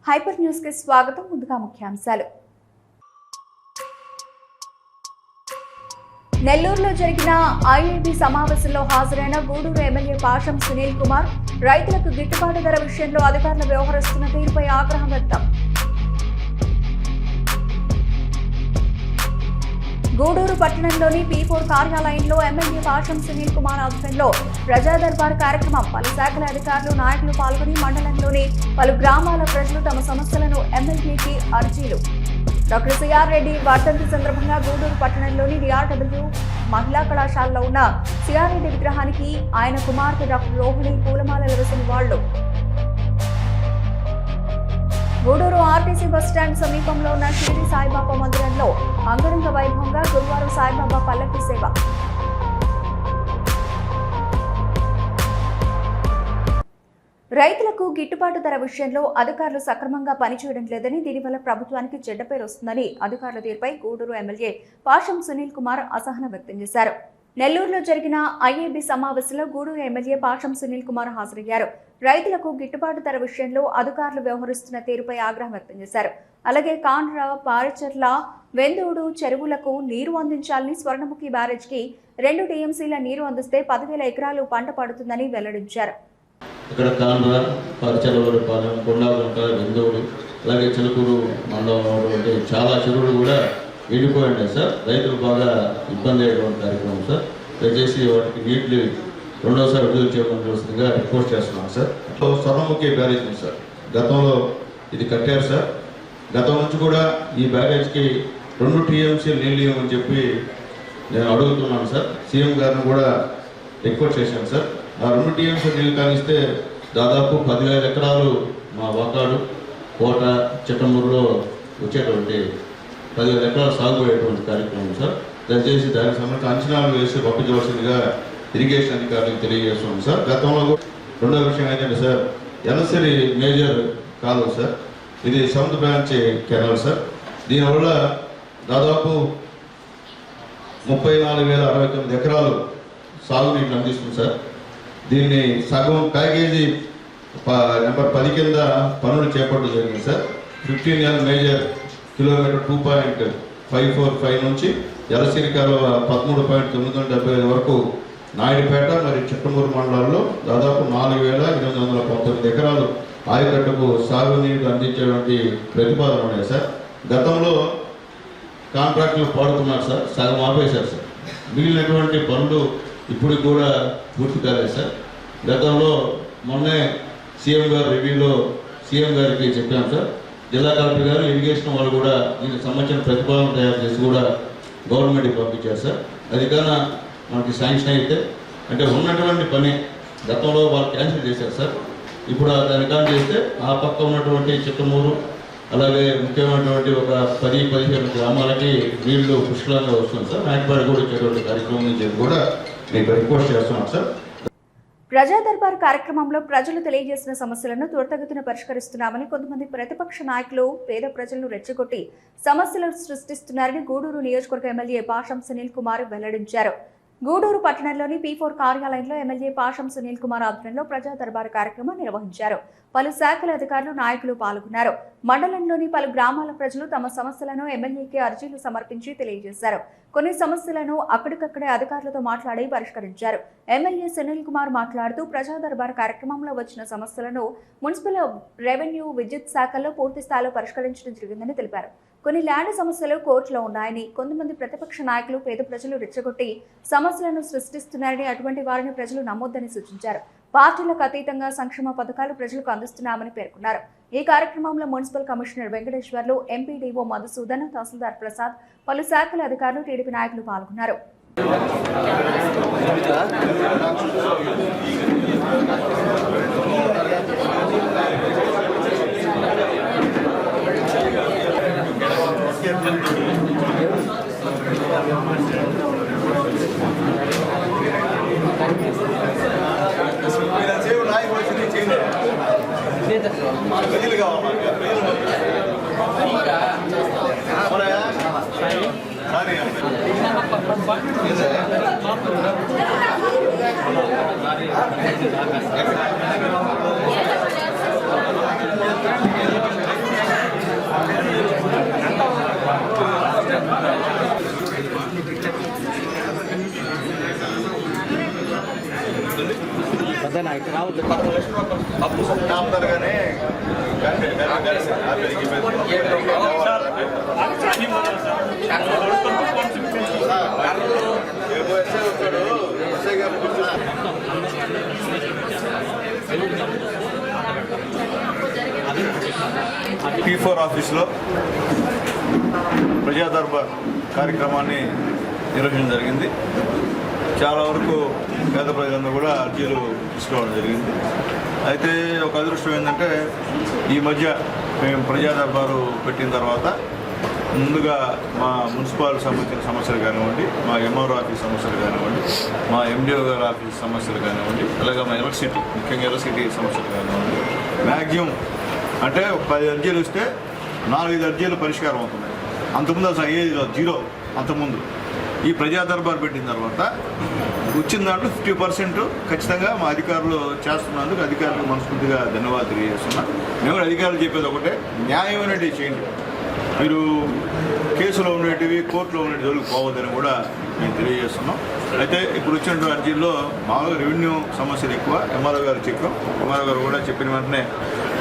Hyper news కి స్వాగతం. ముందుగా ముఖ్యాంశాలు. నెల్లూరులో జరిగిన ఐఏబీ సమావేశంలో హాజరైన గూడూరు ఎమ్మెల్యే పాషం సునీల్ కుమార్ రైతులకు గిట్టుబాటు ధర విషయంలో అధికారులు వ్యవహరిస్తున్న తీరుపై ఆగ్రహం వ్యక్తం. గూడూరు పట్టణంలోని P4 కార్యాలయంలో ఎమ్మెల్యే పాషం సునీల్ కుమార్ ఆధ్వర్యంలో ప్రజా దర్బార్ కార్యక్రమం. పలు శాఖల అధికారులు, నాయకులు పాల్గొని మండలంలోని పలు గ్రామాల ప్రజలు తమ సమస్యలను ఎమ్మెల్యేకి అర్జీలు. డాక్టర్ సిఆర్ రెడ్డి వర్ధంతి సందర్భంగా గూడూరు పట్టణంలోని DRW మహిళా కళాశాలలో ఉన్న సిఆర్ రెడ్డి విగ్రహానికి ఆయన కుమార్తె డాక్టర్ రోహిణి పూలమాలలు వేసిన వాళ్లు. గూడూరు ఆర్టీసీ బస్టాండ్ సమీపంలో ఉన్న షిరిడి సాయిబాబా మందిరంలో అంగరంగ వైభవంగా గురువారం సాయిబాబా పల్లకి సేవ. రైతులకు గిట్టుబాటు ధర విషయంలో అధికారులు సక్రమంగా పనిచేయడం లేదని, దీనివల్ల ప్రభుత్వానికి చెడ్డ పేరు వస్తుందని అధికారుల తీరుపై గూడూరు ఎమ్మెల్యే పాషం సునీల్ కుమార్ అసహనం వ్యక్తం చేశారు. నెల్లూరులో జరిగిన ఐఏబీ సమావేశంలో గూడూరు ఎమ్మెల్యే పాషం సునీల్ కుమార్ హాజరయ్యారు. రైతులకు గిట్టుబాటు ధర విషయంలో అధికారులు వ్యవహరిస్తున్న తీరుపై ఆగ్రహం వ్యక్తం చేశారు. అలాగే కాండ్ర, పారచర్ల, వెందూడు చెరువులకు నీరు అందించాలని, స్వర్ణముఖి బ్యారేజ్కి 2 TMCల నీరు అందిస్తే 10,000 ఎకరాలు పంట పడుతుందని వెల్లడించారు. ఇక్కడ కాండ్ర, పారచర్ల, కొండాలంక, వెందూడు, అలాగే చిలుకూరు మండలంలో చాలా చెరువులు కూడా ఎండిపోయింది సార్. రైతులు బాగా ఇబ్బంది అయ్యేటువంటి కార్యక్రమం సార్. దయచేసి వాటికి నీటిని రెండోసారి విడుదల చేయవలసిందిగా రిక్వెస్ట్ చేస్తున్నాం సార్. స్వర్ణముఖి బ్యారేజ్ ఉంది సార్, గతంలో ఇది కట్టారు సార్. గతం నుంచి కూడా ఈ బ్యారేజ్కి 2 TMC నీళ్ళు ఇవ్వమని చెప్పి నేను అడుగుతున్నాను సార్. సీఎం గారిని కూడా రిక్వెస్ట్ చేశాను సార్. ఆ 2 TMC నీళ్ళు కానిస్తే దాదాపు 10,000 ఎకరాలు మా వాకాడు, కోట, చిట్టమూరులో వచ్చేటువంటి 10,000 ఎకరాలు సాగు అయ్యేటువంటి కార్యక్రమం సార్. దయచేసి దానికి సంబంధించి అంచనాలు వేసి పంపించవలసిందిగా ఇరిగేషన్ అధికారులకు తెలియజేస్తున్నాం సార్. గతంలో కూడా రెండో విషయం ఏంటంటే సార్, ఎనసరి మేజర్ కాలువ సార్, ఇది సౌత్ బ్రాంచ్ కెనాల్ సార్. దీనివల్ల దాదాపు 34,069 ఎకరాలు సాగునీటిని అందిస్తుంది సార్. దీన్ని సగం ప్యాకేజీ నెంబర్ 10 కింద పనులు చేపట్టడం జరిగింది సార్. 15L మేజర్ కిలోమీటర్ 2.545 నుంచి ఎలసిరికాలో 13.975 వరకు నాయుడుపేట మరియు చిట్టమూరు మండలాల్లో దాదాపు 4,819 ఎకరాలు ఆయకట్టుకు సాగునీరు అందించేటువంటి ప్రతిపాదన ఉన్నాయి సార్. గతంలో కాంట్రాక్టులు పాడుతున్నారు సార్, సగం ఆపేశారు సార్. మిగిలినటువంటి పనులు ఇప్పుడు కూడా పూర్తి కాలేదు సార్. గతంలో మొన్నే సీఎం గారు రివ్యూలో సీఎం గారికి చెప్పాం సార్. జిల్లా కలెక్టర్ గారు, ఇరిగేషన్ వాళ్ళు కూడా దీనికి సంబంధించిన ప్రతిపాదన తయారు చేసి కూడా గవర్నమెంట్కి పంపించారు సార్. అది కన్నా మనకి శాంక్షన్ అయితే అంటే ఉన్నటువంటి పని గతంలో వాళ్ళు క్యాన్సిల్ చేశారు సార్. ఇప్పుడు దాని కానీ చేస్తే ఆ పక్క ఉన్నటువంటి చిట్టమూరు, అలాగే ముఖ్యమైనటువంటి ఒక 10-15 గ్రామాలకి నీళ్లు పుష్కలంగా వస్తుంది సార్. నాటిపాడి కూడా ఇచ్చేటువంటి కార్యక్రమం నుంచి కూడా మీకు రిక్వెస్ట్ చేస్తున్నాం సార్. ప్రజా దర్బార్ కార్యక్రమంలో ప్రజలు తెలియజేసిన సమస్యలను త్వరితగతిన పరిష్కరిస్తున్నామని, కొంతమంది ప్రతిపక్ష నాయకులు పేద ప్రజలను రెచ్చగొట్టి సమస్యలను సృష్టిస్తున్నారని గూడూరు నియోజకవర్గ ఎమ్మెల్యే పాషం సునీల్ కుమార్ వెల్లడించారు. గూడూరు పట్టణంలోని P4 కార్యాలయంలో ఎమ్మెల్యే పాషం సునీల్ కుమార్ ఆధ్వర్యంలో ప్రజా దర్బార్ కార్యక్రమం నిర్వహించారు. పలు శాఖల అధికారులు, నాయకులు పాల్గొన్నారు. మండలంలోని పలు గ్రామాల ప్రజలు తమ సమస్యలను ఎమ్మెల్యేకి అర్జీలు సమర్పించి తెలియజేశారు. కొన్ని సమస్యలను అక్కడికక్కడే అధికారులతో మాట్లాడి పరిష్కరించారు. ఎమ్మెల్యే సునీల్ కుమార్ మాట్లాడుతూ ప్రజా దర్బార్ కార్యక్రమంలో వచ్చిన సమస్యలను మున్సిపల్, రెవెన్యూ, విద్యుత్ శాఖల్లో పూర్తి స్థాయిలో పరిష్కరించడం జరిగిందని తెలిపారు. కొన్ని ల్యాండ్ సమస్యలు కోర్టులో ఉన్నాయని, కొంతమంది ప్రతిపక్ష నాయకులు పేద ప్రజలు రెచ్చగొట్టి సమస్యలను సృష్టిస్తున్నారని, అటువంటి వారిని ప్రజలు నమ్మొద్దని సూచించారు. పార్టీలకు అతీతంగా సంక్షేమ పథకాలు ప్రజలకు అందిస్తున్నామని పేర్కొన్నారు. ఈ కార్యక్రమంలో municipal commissioner Venkateswarlu, MPDO Madhusudan, tahsildar Prasad, పలు శాఖల అధికారులు, టీడీపీ నాయకులు పాల్గొన్నారు. వద్దనా ఇటు రావద్దు. ఆపుతారుగానే P4 ఆఫీస్లో ప్రజా దర్బార్ కార్యక్రమాన్ని నిర్వహించడం జరిగింది. చాలా వరకు పేద ప్రజలందరూ కూడా అర్జీలు తీసుకోవడం జరిగింది. అయితే ఒక అదృష్టం ఏంటంటే ఈ మధ్య మేము ప్రజా దర్బారు పెట్టిన తర్వాత ముందుగా మా మున్సిపాల్ సంబంధించిన సమస్యలు కానివ్వండి, మా ఎంఆర్ఓ ఆఫీస్ సమస్యలు కానివ్వండి, మా ఎండిఓ గారి ఆఫీస్ సమస్యలు కానివ్వండి, అలాగే మా ఎలక్ట్రిసిటీ ముఖ్యంగా ఎలక్ట్రిసిటీ సమస్యలు కానివ్వండి, మ్యాక్సిమం అంటే 10 అర్జీలు వస్తే 4-5 అర్జీలు పరిష్కారం అవుతున్నాయి. అంతకుముందు అసలు అయ్యేది జీరో. అంతకుముందు ఈ ప్రజా దర్బార్ పెట్టిన తర్వాత వచ్చిన దాంట్లో 50% ఖచ్చితంగా మా అధికారులు చేస్తున్నందుకు అధికారులకు మనస్ఫూర్తిగా ధన్యవాదాలు తెలియజేస్తున్నా. మేము కూడా అధికారులు చెప్పేది ఒకటే, న్యాయమైనవి చేయండి. మీరు కేసులో ఉండేటివి కోర్టులో ఉండేటి జోలికి పోవద్దని కూడా మేము తెలియజేస్తున్నాం. అయితే ఇప్పుడు వచ్చినటువంటి అర్జీల్లో మామూలుగా రెవెన్యూ సమస్యలు ఎక్కువ. ఎంఆర్ఓ గారు చెప్పాం. ఎంఆర్ఓ గారు కూడా చెప్పిన వెంటనే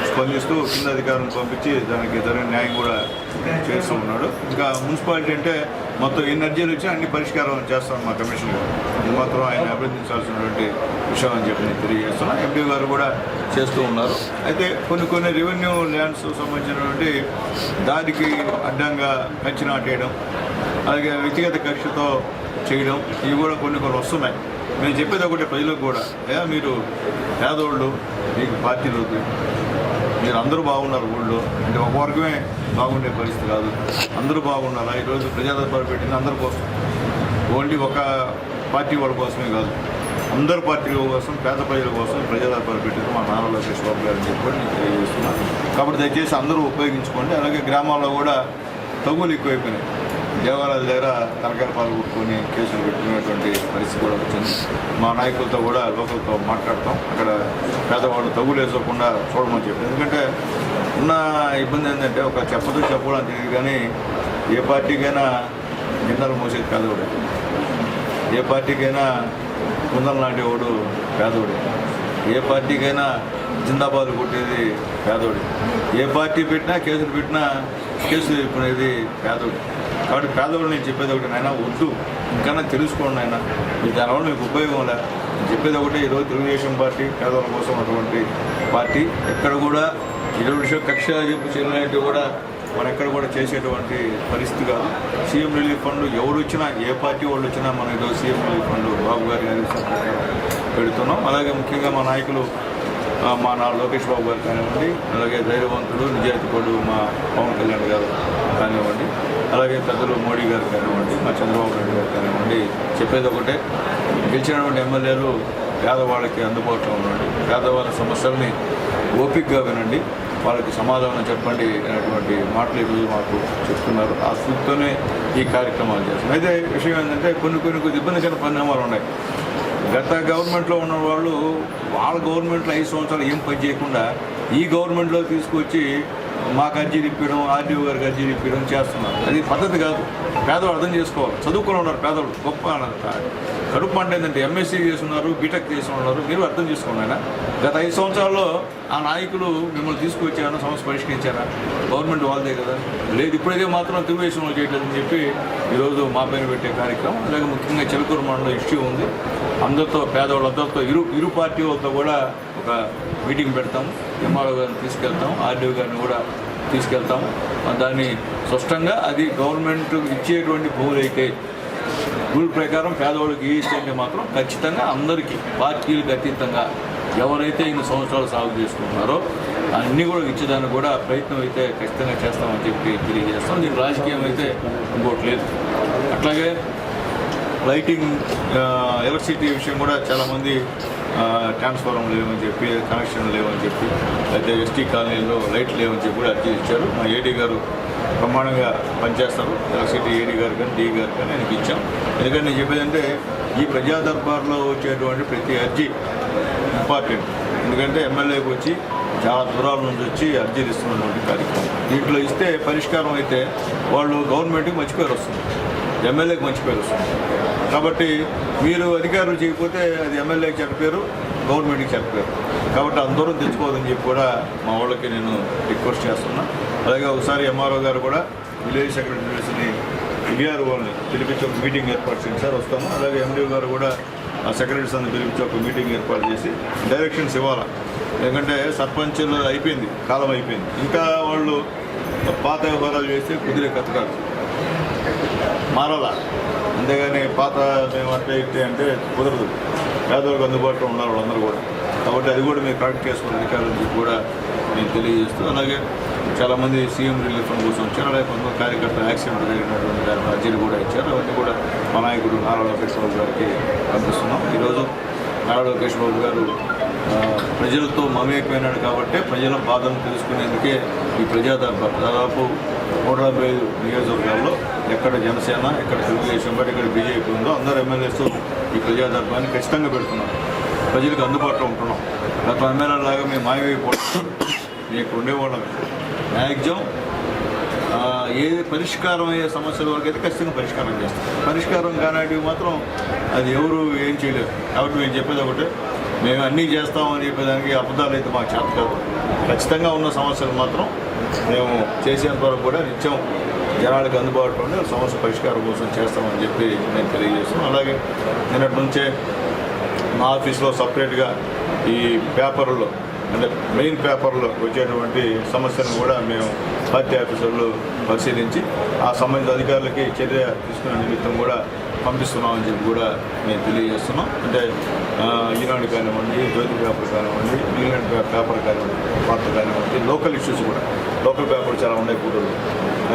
స్పందిస్తూ కింద అధికారులను పంపించి దానికి జరిగిన న్యాయం కూడా చేస్తూ ఉన్నాడు. ఇంకా మున్సిపాలిటీ అంటే మొత్తం ఎన్ని అర్జీలు వచ్చినా అన్ని పరిష్కారం చేస్తాం మా కమిషన్ గారు. ఇది మాత్రం ఆయన అభినందించాల్సినటువంటి విషయం అని చెప్పి నేను తెలియజేస్తున్నాను. ఎంపీ గారు కూడా చేస్తూ ఉన్నారు. అయితే కొన్ని రెవెన్యూ ల్యాండ్స్ సంబంధించినటువంటి దానికి అడ్డంగా కంచి నాటేయడం, అలాగే వ్యక్తిగత కక్షతో చేయడం, ఇవి కూడా కొన్ని వస్తున్నాయి. మేము చెప్పేది ఒకటే ప్రజలకు కూడా, మీరు పేదోళ్ళు, మీకు పార్టీలు వద్దు, మీరు అందరూ బాగున్నారు ఊళ్ళో అంటే ఒక వర్గమే బాగుండే పరిస్థితి కాదు, అందరూ బాగుండాలా. ఈరోజు ప్రజా దర్బార్ పెట్టింది అందరి కోసం, ఓన్లీ ఒక పార్టీ వాళ్ళ కోసమే కాదు, అందరు పార్టీల కోసం, పేద ప్రజల కోసం ప్రజా దర్బార్ పెట్టింది మా నారా లోకేష్ బాబు గారు అని చెప్పి నేను తెలియజేస్తున్నాను. కాబట్టి దయచేసి అందరూ ఉపయోగించుకోండి. అలాగే గ్రామాల్లో కూడా తగులు ఎక్కువైపోయినాయి. దేవాలయాల దగ్గర తలకాయ పాలు కొట్టుకొని కేసులు పెట్టుకునేటువంటి పరిస్థితి కూడా వచ్చింది. మా నాయకులతో కూడా లోకల్తో మాట్లాడతాం, అక్కడ పేదవాళ్ళు తగులు వేసుకోకుండా చూడమని చెప్పి. ఎందుకంటే ఉన్న ఇబ్బంది ఏంటంటే ఒక చెప్పడం తెలియదు, కానీ ఏ పార్టీకైనా నిందలు మోసేది పేదవాడే, ఏ పార్టీకైనా కుందలు నాటేవాడు పేదవాడే, ఏ పార్టీకైనా జిందాబాద్ కొట్టేది పేదోడి, ఏ పార్టీ పెట్టినా కేసులు చెప్పుకునేది పేదోడి. కాబట్టి పేదవాళ్ళు నేను చెప్పేది ఒకటి, నాయన వద్దు, ఇంకన్నా తెలుసుకోండి ఆయన, మీ దానివల్ల మీకు ఉపయోగం లే. నేను చెప్పేది ఒకటి, ఈరోజు తెలుగుదేశం పార్టీ పేదవాళ్ళ కోసం అటువంటి పార్టీ. ఎక్కడ కూడా ఇరవై విషయం కక్ష చెప్పు చేయలేంటివి కూడా మనం ఎక్కడ కూడా చేసేటువంటి పరిస్థితి కాదు. సీఎం రిలీఫ్ ఫండ్ ఎవరు వచ్చినా, ఏ పార్టీ వాళ్ళు వచ్చినా మనం ఈరోజు సీఎం రిలీఫ్ ఫండ్ బాబు గారి పెడుతున్నాం. అలాగే ముఖ్యంగా మా నాయకులు మా లోకేష్ బాబు గారు కానివ్వండి, అలాగే ధైర్యవంతుడు నిజాయితీపడు మా పవన్ కళ్యాణ్ గారు కానివ్వండి, అలాగే పెద్దలు మోడీ గారు కానివ్వండి, మా చంద్రబాబు నాయుడు గారు కానివ్వండి, చెప్పేది ఒకటే, గెలిచినటువంటి ఎమ్మెల్యేలు పేదవాళ్ళకి అందుబాటులో ఉండండి, పేదవాళ్ళ సమస్యల్ని ఓపికగా వినండి, వాళ్ళకి సమాధానం చెప్పండి అనేటువంటి మాటలు ఈరోజు మాకు చెప్తున్నారు. ఆ స్ఫూర్తితోనే ఈ కార్యక్రమాలు చేస్తున్నాం. అయితే విషయం ఏంటంటే కొన్ని ఇబ్బందికర పరిణామాలు ఉన్నాయి. గత గవర్నమెంట్లో ఉన్న వాళ్ళు వాళ్ళ గవర్నమెంట్లో 5 సంవత్సరాలు ఏం పని చేయకుండా ఈ గవర్నమెంట్లో తీసుకొచ్చి మాకు అర్జీ తిప్పడం, ఆర్డీఓ గారికి అర్జీ తిప్పడం చేస్తున్నారు. అది పద్ధతి కాదు. పేదవాళ్ళు అర్థం చేసుకోవాలి. చదువుకుని ఉన్నారు పేదవాళ్ళు, గొప్ప కడుపు పంట ఏంటంటే ఎంఎస్సీ చేస్తున్నారు, బీటెక్ చేసి ఉన్నారు. మీరు అర్థం చేసుకోండి. ఆయన గత 5 సంవత్సరాల్లో ఆ నాయకులు మిమ్మల్ని తీసుకొచ్చారా, సమస్య పరిష్కరించారా? గవర్నమెంట్ వాళ్ళదే కదా. లేదు, ఇప్పుడైతే మాత్రం తెలుగుదేశంలో చేయట్లేదని చెప్పి ఈరోజు మా పైన పెట్టే కార్యక్రమం. అలాగే ముఖ్యంగా చిలకూరు మండలం ఇష్యూ ఉంది. అందరితో పేదవాళ్ళందరితో ఇరు పార్టీ వాళ్ళతో కూడా ఒక మీటింగ్ పెడతాం. ఎంఆర్ఓ గారిని తీసుకెళ్తాం, ఆర్డీఓ గారిని కూడా తీసుకెళ్తాం. దాన్ని స్పష్టంగా అది గవర్నమెంట్ ఇచ్చేటువంటి భూములు అయితే రూల్ ప్రకారం పేదవాళ్ళకి ఇస్తే మాత్రం ఖచ్చితంగా అందరికీ పార్టీలకు అతీతంగా ఎవరైతే ఇన్ని సంవత్సరాలు సాగు చేసుకుంటున్నారో అన్నీ కూడా ఇచ్చేదానికి కూడా ప్రయత్నం అయితే ఖచ్చితంగా చేస్తామని చెప్పి తెలియజేస్తాం. దీనికి రాజకీయం అయితే ఇంకోటి లేదు. అట్లాగే లైటింగ్, ఎలక్ట్రిసిటీ విషయం కూడా చాలామంది ట్రాన్స్ఫార్మర్ లేవని చెప్పి, కనెక్షన్ లేవని చెప్పి, అయితే ఎస్టీ కాలనీలో లైట్లు లేవని చెప్పి కూడా అర్జీ ఇచ్చారు. మా ఏడీ గారు బ్రహ్మాండంగా పనిచేస్తారు. ఎలక్ట్రిసిటీ ఏడీ గారు కానీ డీ గారు కానీ ఆయనకి ఇచ్చాం. ఎందుకంటే నేను చెప్పేదంటే ఈ ప్రజా దర్బార్లో వచ్చేటువంటి ప్రతి అర్జీ ఇంపార్టెంట్. ఎందుకంటే ఎమ్మెల్యేకి వచ్చి చాలా దూరాల నుంచి వచ్చి అర్జీలు ఇస్తున్నటువంటి కార్యక్రమం. దీంట్లో ఇస్తే పరిష్కారం అయితే వాళ్ళు గవర్నమెంట్కి మంచి పేరు వస్తుంది, ఎమ్మెల్యేకి మంచి పేరు వస్తుంది. కాబట్టి మీరు అధికారులు చేయకపోతే అది ఎమ్మెల్యేకి చెడ్డ పేరు, గవర్నమెంట్కి చెప్పారు. కాబట్టి అందరూ తెచ్చుకోవద్దని చెప్పి కూడా మా వాళ్ళకి నేను రిక్వెస్ట్ చేస్తున్నా. అలాగే ఒకసారి ఎంఆర్ఓ గారు కూడా విలేజ్ సెక్రటరీస్ని విఆర్ఓని పిలిపించి ఒక మీటింగ్ ఏర్పాటు చేయండి సార్, వస్తాము. అలాగే ఎండిఓ గారు కూడా ఆ సెక్రటరీస్ అందరూ పిలిపించి ఒక మీటింగ్ ఏర్పాటు చేసి డైరెక్షన్స్ ఇవ్వాలి. ఎందుకంటే సర్పంచులు అయిపోయింది, కాలం అయిపోయింది, ఇంకా వాళ్ళు పాత వ్యవహారాలు చేస్తే కుదిరే కథ కాదు, మారాలా. అంతేగాని పాత మేము అట్లా ఇట్టే అంటే కుదరదు. పేదలకు అందుబాటులో ఉన్నారు వాళ్ళందరూ కూడా. కాబట్టి అది కూడా మీరు కరెక్ట్ చేసుకునే అధికారులకు కూడా నేను తెలియజేస్తూ, అలాగే చాలామంది సీఎం రిలీఫ్ ఫండ్ కోసం వచ్చారు. అలాగే కొంతమంది కార్యకర్తలు యాక్సిడెంట్ జరిగినటువంటి దాని అర్జీలు కూడా ఇచ్చారు. అవన్నీ కూడా మా నాయకుడు నారా లోకేష్ బాబు గారికి పంపిస్తున్నాం. ఈరోజు నారా లోకేష్ బాబు గారు ప్రజలతో మమేకమైనాడు కాబట్టి ప్రజల బాధను తెలుసుకునేందుకే ఈ ప్రజా దర్బార్ దాదాపు 175 నియోజకవర్గాల్లో ఎక్కడ జనసేన, ఎక్కడ తెలుగుదేశం పార్టీ, ఎక్కడ బీజేపీ ఉందో అందరూ ఎమ్మెల్యేస్ ఈ ప్రజా దర్బార్ని ఖచ్చితంగా పెడుతున్నారు. ప్రజలకు అందుబాటులో ఉంటున్నాం. గత ఎమ్మెల్యే లాగా మేము మాయమైపోతున్నాం. మీకు ఉండేవాళ్ళం మ్యాక్సిమం ఏ పరిష్కారం అయ్యే సమస్యల వరకు అయితే ఖచ్చితంగా పరిష్కారం చేస్తాం. పరిష్కారం కానివి మాత్రం అది ఎవరు ఏం చేయలేరు. కాబట్టి మేము చెప్పేది ఒకటే, మేము అన్నీ చేస్తామని చెప్పేదానికి అబద్ధాలు అయితే మాకు చేత కాదు. ఖచ్చితంగా ఉన్న సమస్యలు మాత్రం మేము చేసేంత వరకు కూడా నిత్యం జనాలకు అందుబాటులో ఉండే సమస్య పరిష్కారం కోసం చేస్తామని చెప్పి నేను తెలియజేస్తాను. అలాగే నిన్నటి నుంచే మా ఆఫీస్లో సపరేట్గా ఈ పేపర్లో అంటే మెయిన్ పేపర్లో వచ్చేటువంటి సమస్యలను కూడా మేము పార్టీ ఆఫీసర్లు పరిశీలించి ఆ సంబంధిత అధికారులకి చర్య తీసుకునే నిమిత్తం కూడా పంపిస్తున్నామని చెప్పి కూడా మేము తెలియజేస్తున్నాం. అంటే ఈనాడు కానివ్వండి, జ్యోతి పేపర్ కానివ్వండి, ఇంగ్లాండ్ పేపర్ కానివ్వండి, వార్త కానివ్వండి, లోకల్ ఇష్యూస్ కూడా, లోకల్ పేపర్లు చాలా ఉన్నాయి కూడలు,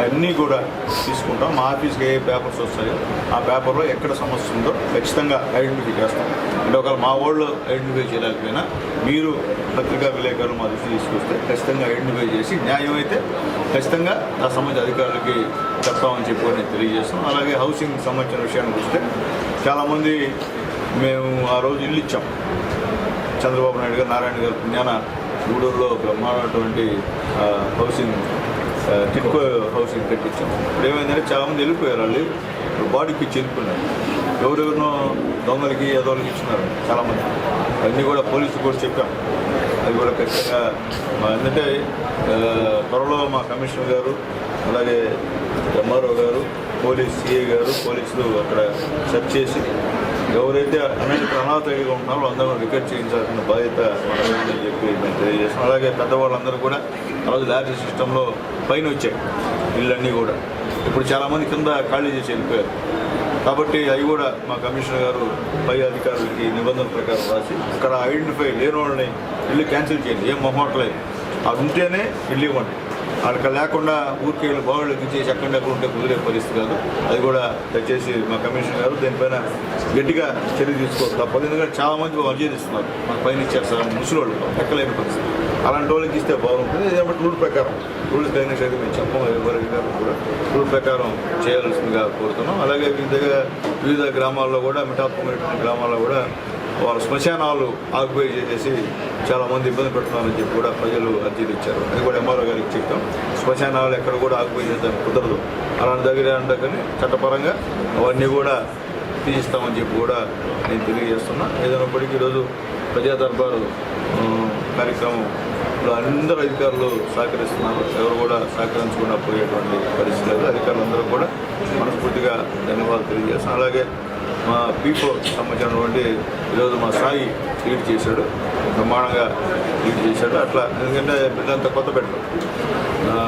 అన్నీ కూడా తీసుకుంటాం. మా ఆఫీస్కి ఏ పేపర్స్ వస్తాయో ఆ పేపర్లో ఎక్కడ సమస్య ఉందో ఖచ్చితంగా ఐడెంటిఫై చేస్తాం. అంటే ఒకవేళ మా వాళ్ళు ఐడెంటిఫై చేయలేకపోయినా మీరు పత్రికా విలేకరులు మా దృష్టి తీసుకొస్తే ఖచ్చితంగా ఐడెంటిఫై చేసి న్యాయం అయితే ఖచ్చితంగా ఆ సంబంధిత అధికారులకి చెప్తామని చెప్పి నేను తెలియజేస్తాం. అలాగే హౌసింగ్ సంబంధించిన విషయానికి వస్తే చాలామంది మేము ఆ రోజు ఇల్లు ఇచ్చాం. చంద్రబాబు నాయుడు గారు, నారాయణ గారు పుణ్యాన గూడూరులో బ్రహ్మాండటువంటి హౌసింగ్ టిట్కో హౌసింగ్ కట్టించాం. ఇప్పుడు ఏమైందంటే చాలామంది వెళ్ళిపోయారు. వాళ్ళు బాడీకి చెల్లిపోయినారు. ఎవరెవరినో దొంగలకి ఎదోళ్ళకి ఇచ్చినారు చాలామంది. అవన్నీ కూడా పోలీసులు కూడా చెప్పాం. అది కూడా ఖచ్చితంగా ఎందుకంటే త్వరలో మా కమిషనర్ గారు, అలాగే ఎంఆర్ఓ గారు, పోలీస్ సిఐ గారు, పోలీసులు అక్కడ సెర్చ్ చేసి ఎవరైతే అనాథైగా ఉన్నారో అందరూ రికార్డ్ చేయించాల్సిన బాధ్యత మనని చెప్పి మేము తెలియజేస్తాం. అలాగే పెద్దవాళ్ళందరూ కూడా ఆ రోజు లాటరీ సిస్టంలో పైన వచ్చాయి ఇళ్ళన్నీ కూడా. ఇప్పుడు చాలామంది కింద ఖాళీ చేసి వెళ్ళిపోయారు. కాబట్టి అవి కూడా మా కమిషనర్ గారు పై అధికారులకి నిబంధనల ప్రకారం రాసి అక్కడ ఐడెంటిఫై లేని వాళ్ళని ఇల్లు క్యాన్సిల్ చేయండి, ఏం మొహమాటలేదు. అది ఉంటేనే ఇల్లు ఇవ్వండి. అక్కడ లేకుండా ఊరికి వెళ్ళి బావులు ఎక్కించేసి ఎక్కడ ఉంటే కుదిరే పరిస్థితి కాదు. అది కూడా దయచేసి మా కమిషనర్ గారు దీనిపైన గట్టిగా చర్య తీసుకోవాలి తప్పదు. ఎందుకంటే చాలామంది అర్జీనిస్తున్నారు, మాకు పైన ఇచ్చారు సార్ ముసలోళ్ళు ఎక్కలేని పరిస్థితి. అలాంటి వాళ్ళకి ఇస్తే బాగుంటుంది. ఏదంటే రూల్ ప్రకారం, రూల్స్ గైడెన్స్ అయితే మేము చెప్పము, ఎవరికి కూడా రూల్ ప్రకారం చేయాల్సిందిగా కోరుతున్నాం. అలాగే వివిధ గ్రామాల్లో కూడా మిఠాత్మకమైనటువంటి గ్రామాల్లో కూడా వాళ్ళ శ్మశానాలు ఆక్యుపై చేసేసి చాలామంది ఇబ్బంది పెడుతున్నారని చెప్పి కూడా ప్రజలు అర్జీలు ఇచ్చారు. అది కూడా ఎంఆర్ఓ గారికి చెప్తాం. శ్మశానాలు ఎక్కడ కూడా ఆక్యుపై చేయడానికి కుదరదు. అలాంటి దగ్గర అంటే కానీ చట్టపరంగా అవన్నీ కూడా తీయిస్తామని చెప్పి కూడా నేను తెలియజేస్తున్నా. ఏదైనప్పటికీ ఈరోజు ప్రజా దర్బారు కార్యక్రమంలో అందరూ అధికారులు సహకరిస్తున్నారు. ఎవరు కూడా సహకరించకుండా పోయేటువంటి పరిస్థితి లేదు. అధికారులందరూ కూడా మనస్ఫూర్తిగా ధన్యవాదాలు తెలియజేస్తాం. అలాగే మా పీపో సంబంధించినటువంటి ఈరోజు మా సాయి లీడ్ చేశాడు, బ్రహ్మాండంగా లీడ్ చేశాడు. అట్లా ఎందుకంటే పిల్లలంతా కొత్త పెట్టరు,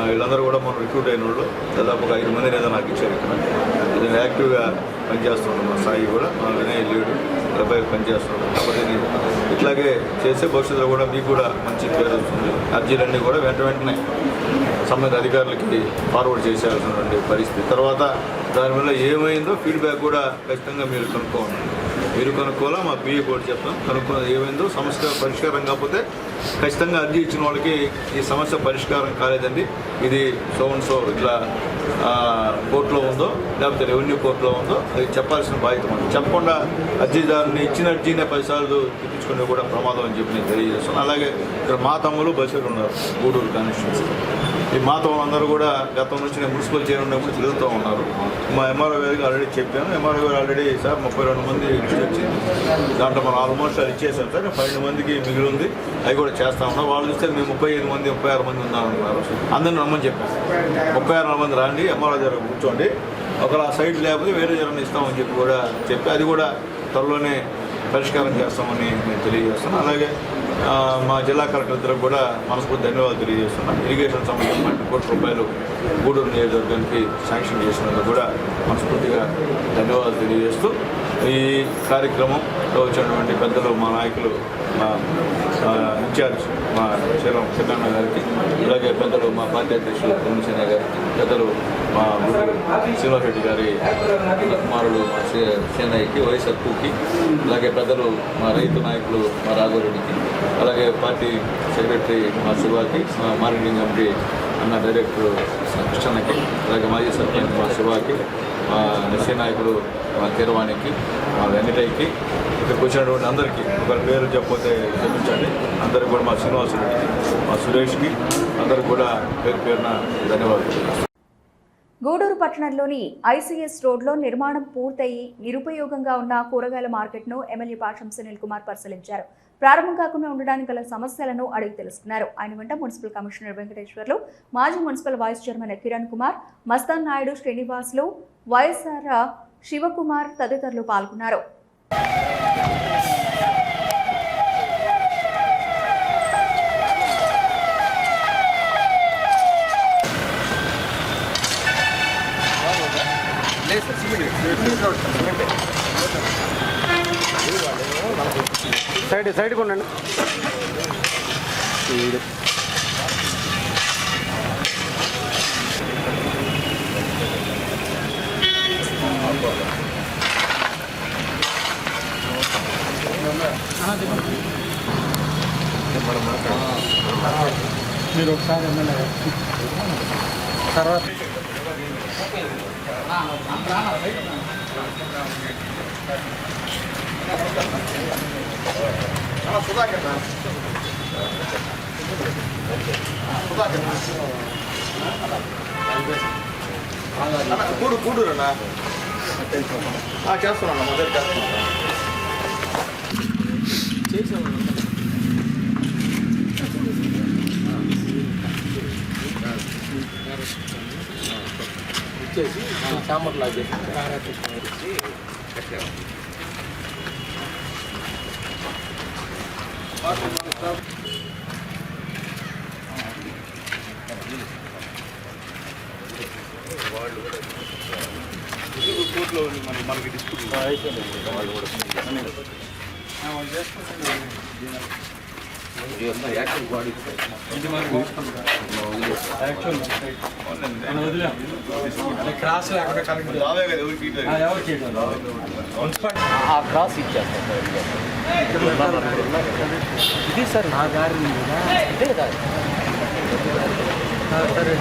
వీళ్ళందరూ కూడా మనం రిక్రూట్ అయిన వాళ్ళు దాదాపు ఒక 5 మందిని ఏదో నాకు ఇచ్చారు. ఇక్కడ ఇది యాక్టివ్గా పనిచేస్తున్నాడు మా సాయి కూడా, మా వినయ్ లీడు డెబ్బైకి పనిచేస్తున్నాడు. కాబట్టి నేను ఇట్లాగే చేసే భవిష్యత్తులో కూడా మీకు కూడా మంచి పేరు వస్తుంది. అర్జీలన్నీ కూడా వెంటనే సంబంధిత అధికారులకి ఫార్వర్డ్ చేసేయాల్సినటువంటి పరిస్థితి. తర్వాత దానివల్ల ఏమైందో ఫీడ్బ్యాక్ కూడా ఖచ్చితంగా మీరు కనుక్కోవాలి. మీరు కనుక్కోవాలా, మా పిఏ కూడా చెప్తాం. కనుక్కోవాలి ఏమైందో, సమస్య పరిష్కారం కాకపోతే ఖచ్చితంగా అర్జీ ఇచ్చిన వాళ్ళకి ఈ సమస్య పరిష్కారం కాలేదండి, ఇది సో ఇట్లా కోర్టులో ఉందో లేకపోతే రెవెన్యూ కోర్టులో ఉందో అది చెప్పాల్సిన బాధ్యత మనం. చెప్పకుండా అర్జీదారుని ఇచ్చిన అర్జీనే 10 సార్లు తెప్పించుకునే కూడా ప్రమాదం అని చెప్పి నేను తెలియజేస్తాను. అలాగే ఇక్కడ మా తమ్ములు బస్సులు ఉన్నారు గూడూరు కాన్స్టిట్యున్సీ. ఈ మా తమ్ములందరూ కూడా గతం నుంచి నేను మున్సిపల్ చైర్ ఉన్నప్పుడు తిరుగుతూ ఉన్నారు. మా ఎంఆర్ఓ గారికి ఆల్రెడీ చెప్పాను. ఎంఆర్ఓ గారు ఆల్రెడీ సార్ 32 మంది లిస్ట్ వచ్చింది, దాంట్లో మనం ఆల్మోస్ట్ అది ఇచ్చేసాం సార్. 12 మందికి మిగిలి ఉంది, అవి కూడా చేస్తా ఉన్నాం. వాళ్ళు చూస్తే మేము 35 మంది 36 మంది ఉన్నామన్నారు. అందరిని రమ్మని చెప్పారు. 36 మంది రండి, ఎంఆర్ఓ దగ్గర కూర్చోండి, ఒకవేళ సైడ్ లేకపోతే వేరే జనం ఇస్తామని చెప్పి కూడా చెప్పి అది కూడా త్వరలోనే పరిష్కారం చేస్తామని నేను తెలియజేస్తున్నాను. అలాగే మా జిల్లా కలెక్టర్ ఇద్దరికి కూడా మనస్ఫూర్తి ధన్యవాదాలు తెలియజేస్తున్నాను. ఇరిగేషన్ సంబంధించిన 10 కోట్ల రూపాయలు గూడూరు నియోజకవర్గానికి శాంక్షన్ చేసినందుకు కూడా మనస్ఫూర్తిగా ధన్యవాదాలు తెలియజేస్తూ ఈ కార్యక్రమంలో వచ్చినటువంటి పెద్దలు, మా నాయకులు, మా ఇన్ఛార్జ్ మా శ్రీరామ్ చిన్నన్న గారికి, అలాగే పెద్దలు మా పార్టీ అధ్యక్షులు పొన్నిసేన గారికి, పెద్దలు మా శ్రీనివాస్ రెడ్డి గారి కుమారుడు మా సేనయ్యకి, వైఎస్ఆర్ టూకి, అలాగే పెద్దలు మా రైతు నాయకులు మా రాఘవరెడ్డికి, అలాగే పార్టీ సెక్రటరీ మా శివాకి, మా మార్కెటింగ్ కమిటీ అన్న డైరెక్టర్ కృష్ణన్నకి, అలాగే మాజీ సర్పంచ్ మా శివాకి, మా నిశ్చయ నాయకుడు మా కీరవాణికి, మా వెంకటయ్యకి, ఇక్కడికి వచ్చినటువంటి అందరికీ ఒకరి పేరు చెప్పకపోతే క్షమించండి. అందరికి కూడా మా శ్రీనివాస్ రెడ్డికి, మా సురేష్కి, అందరికి కూడా పేరు పేరున ధన్యవాదాలు. గూడూరు పట్టణంలోని ఐసీఎస్ రోడ్లో నిర్మాణం పూర్తయి నిరుపయోగంగా ఉన్న కూరగాయల మార్కెట్ను ఎమ్మెల్యే పాషం సునీల్ కుమార్ పరిశీలించారు. ప్రారంభం కాకుండా ఉండడానికి గల సమస్యలను అడిగి తెలుసుకున్నారు. ఆయన వెంట మున్సిపల్ కమిషనర్ వెంకటేశ్వర్లు, మాజీ municipal vice chairman Kiran Kumar, Mastan Naidu, Srinivasulu, YSR Sivakumar తదితరులు పాల్గొన్నారు. సైడ్ కొనండి. మీరు ఒకసారి ఎమ్మెల్యే తర్వాత కూడూరన్నా చేస్తున్నాను, మొదలు చేస్తున్నాను. ఇచ్చేసి చాంబర్ లాగా చేసి కోర్టులో మనకి డిస్ప్యూట్ అయిపోయింది. వాళ్ళు కూడా యాక్చువల్ బాడీ క్రాస్ ఆ క్రాస్ ఇచ్చేస్తాం ఇది సార్ నా గారి ఇదే కాదు సరే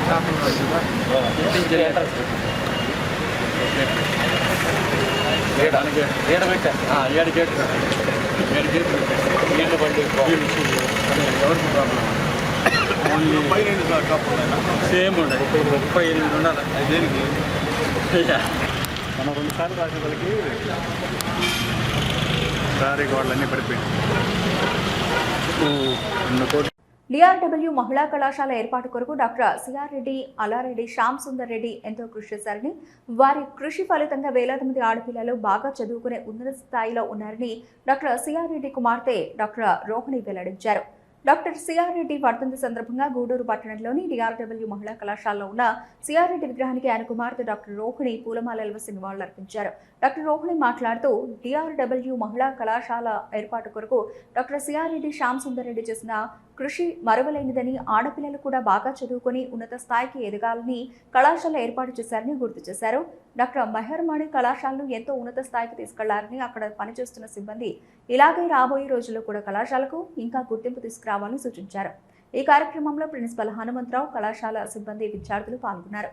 ఏడు పెట్టాను 7 గేట్లు 7 గేట్లు నీళ్ళు బండి ఎవరికి ప్రాబ్లం సేమ్ ఉండాలి 38 ఉండాలి. దేనికి మనం 2 సార్లు రాసిన వాళ్ళకి సారీ గోడలన్నీ పడిపోయింది. డిఆర్డబ్ల్యూ మహిళా కళాశాల ఏర్పాటు కొరకు డాక్టర్ సిఆర్ రెడ్డి, అల్లారెడ్డి, శ్యామ్ సుందర్ రెడ్డి ఎంతో కృషి చేశారని, వారి కృషి ఫలితంగా వేలాది మంది ఆడపిల్లలు బాగా చదువుకునే ఉన్నత స్థాయిలో ఉన్నారని డాక్టర్ సిఆర్ రెడ్డి కుమార్తె డాక్టర్ రోహిణి వెల్లడించారు. డాక్టర్ సిఆర్ రెడ్డి వర్ధంతి సందర్భంగా గూడూరు పట్టణంలోని డిఆర్డబ్ల్యూ మహిళా కళాశాలలో ఉన్న సిఆర్ రెడ్డి విగ్రహానికి ఆయన కుమార్తె డాక్టర్ రోహిణి పూలమాలలు వేసి నివాళులర్పించారు. డాక్టర్ రోహిణి మాట్లాడుతూ డిఆర్డబ్ల్యూ మహిళా కళాశాల ఏర్పాటు కొరకు డాక్టర్ సిఆర్ రెడ్డి, శ్యామ్ సుందర్ రెడ్డి చేసిన కృషి మరువలేనిదని, ఆడపిల్లలు కూడా బాగా చదువుకొని ఉన్నత స్థాయికి ఎదగాలని కళాశాల ఏర్పాటు చేశారని గుర్తు చేశారు. డాక్టర్ మెహర్మణి కళాశాలను ఎంతో ఉన్నత స్థాయికి తీసుకెళ్లారని, అక్కడ పనిచేస్తున్న సిబ్బంది ఇలాగే రాబోయే రోజుల్లో కూడా కళాశాలకు ఇంకా గుర్తింపు తీసుకురావాలని సూచించారు. ఈ కార్యక్రమంలో ప్రిన్సిపల్ హనుమంతరావు, కళాశాల సిబ్బంది, విద్యార్థులు పాల్గొన్నారు.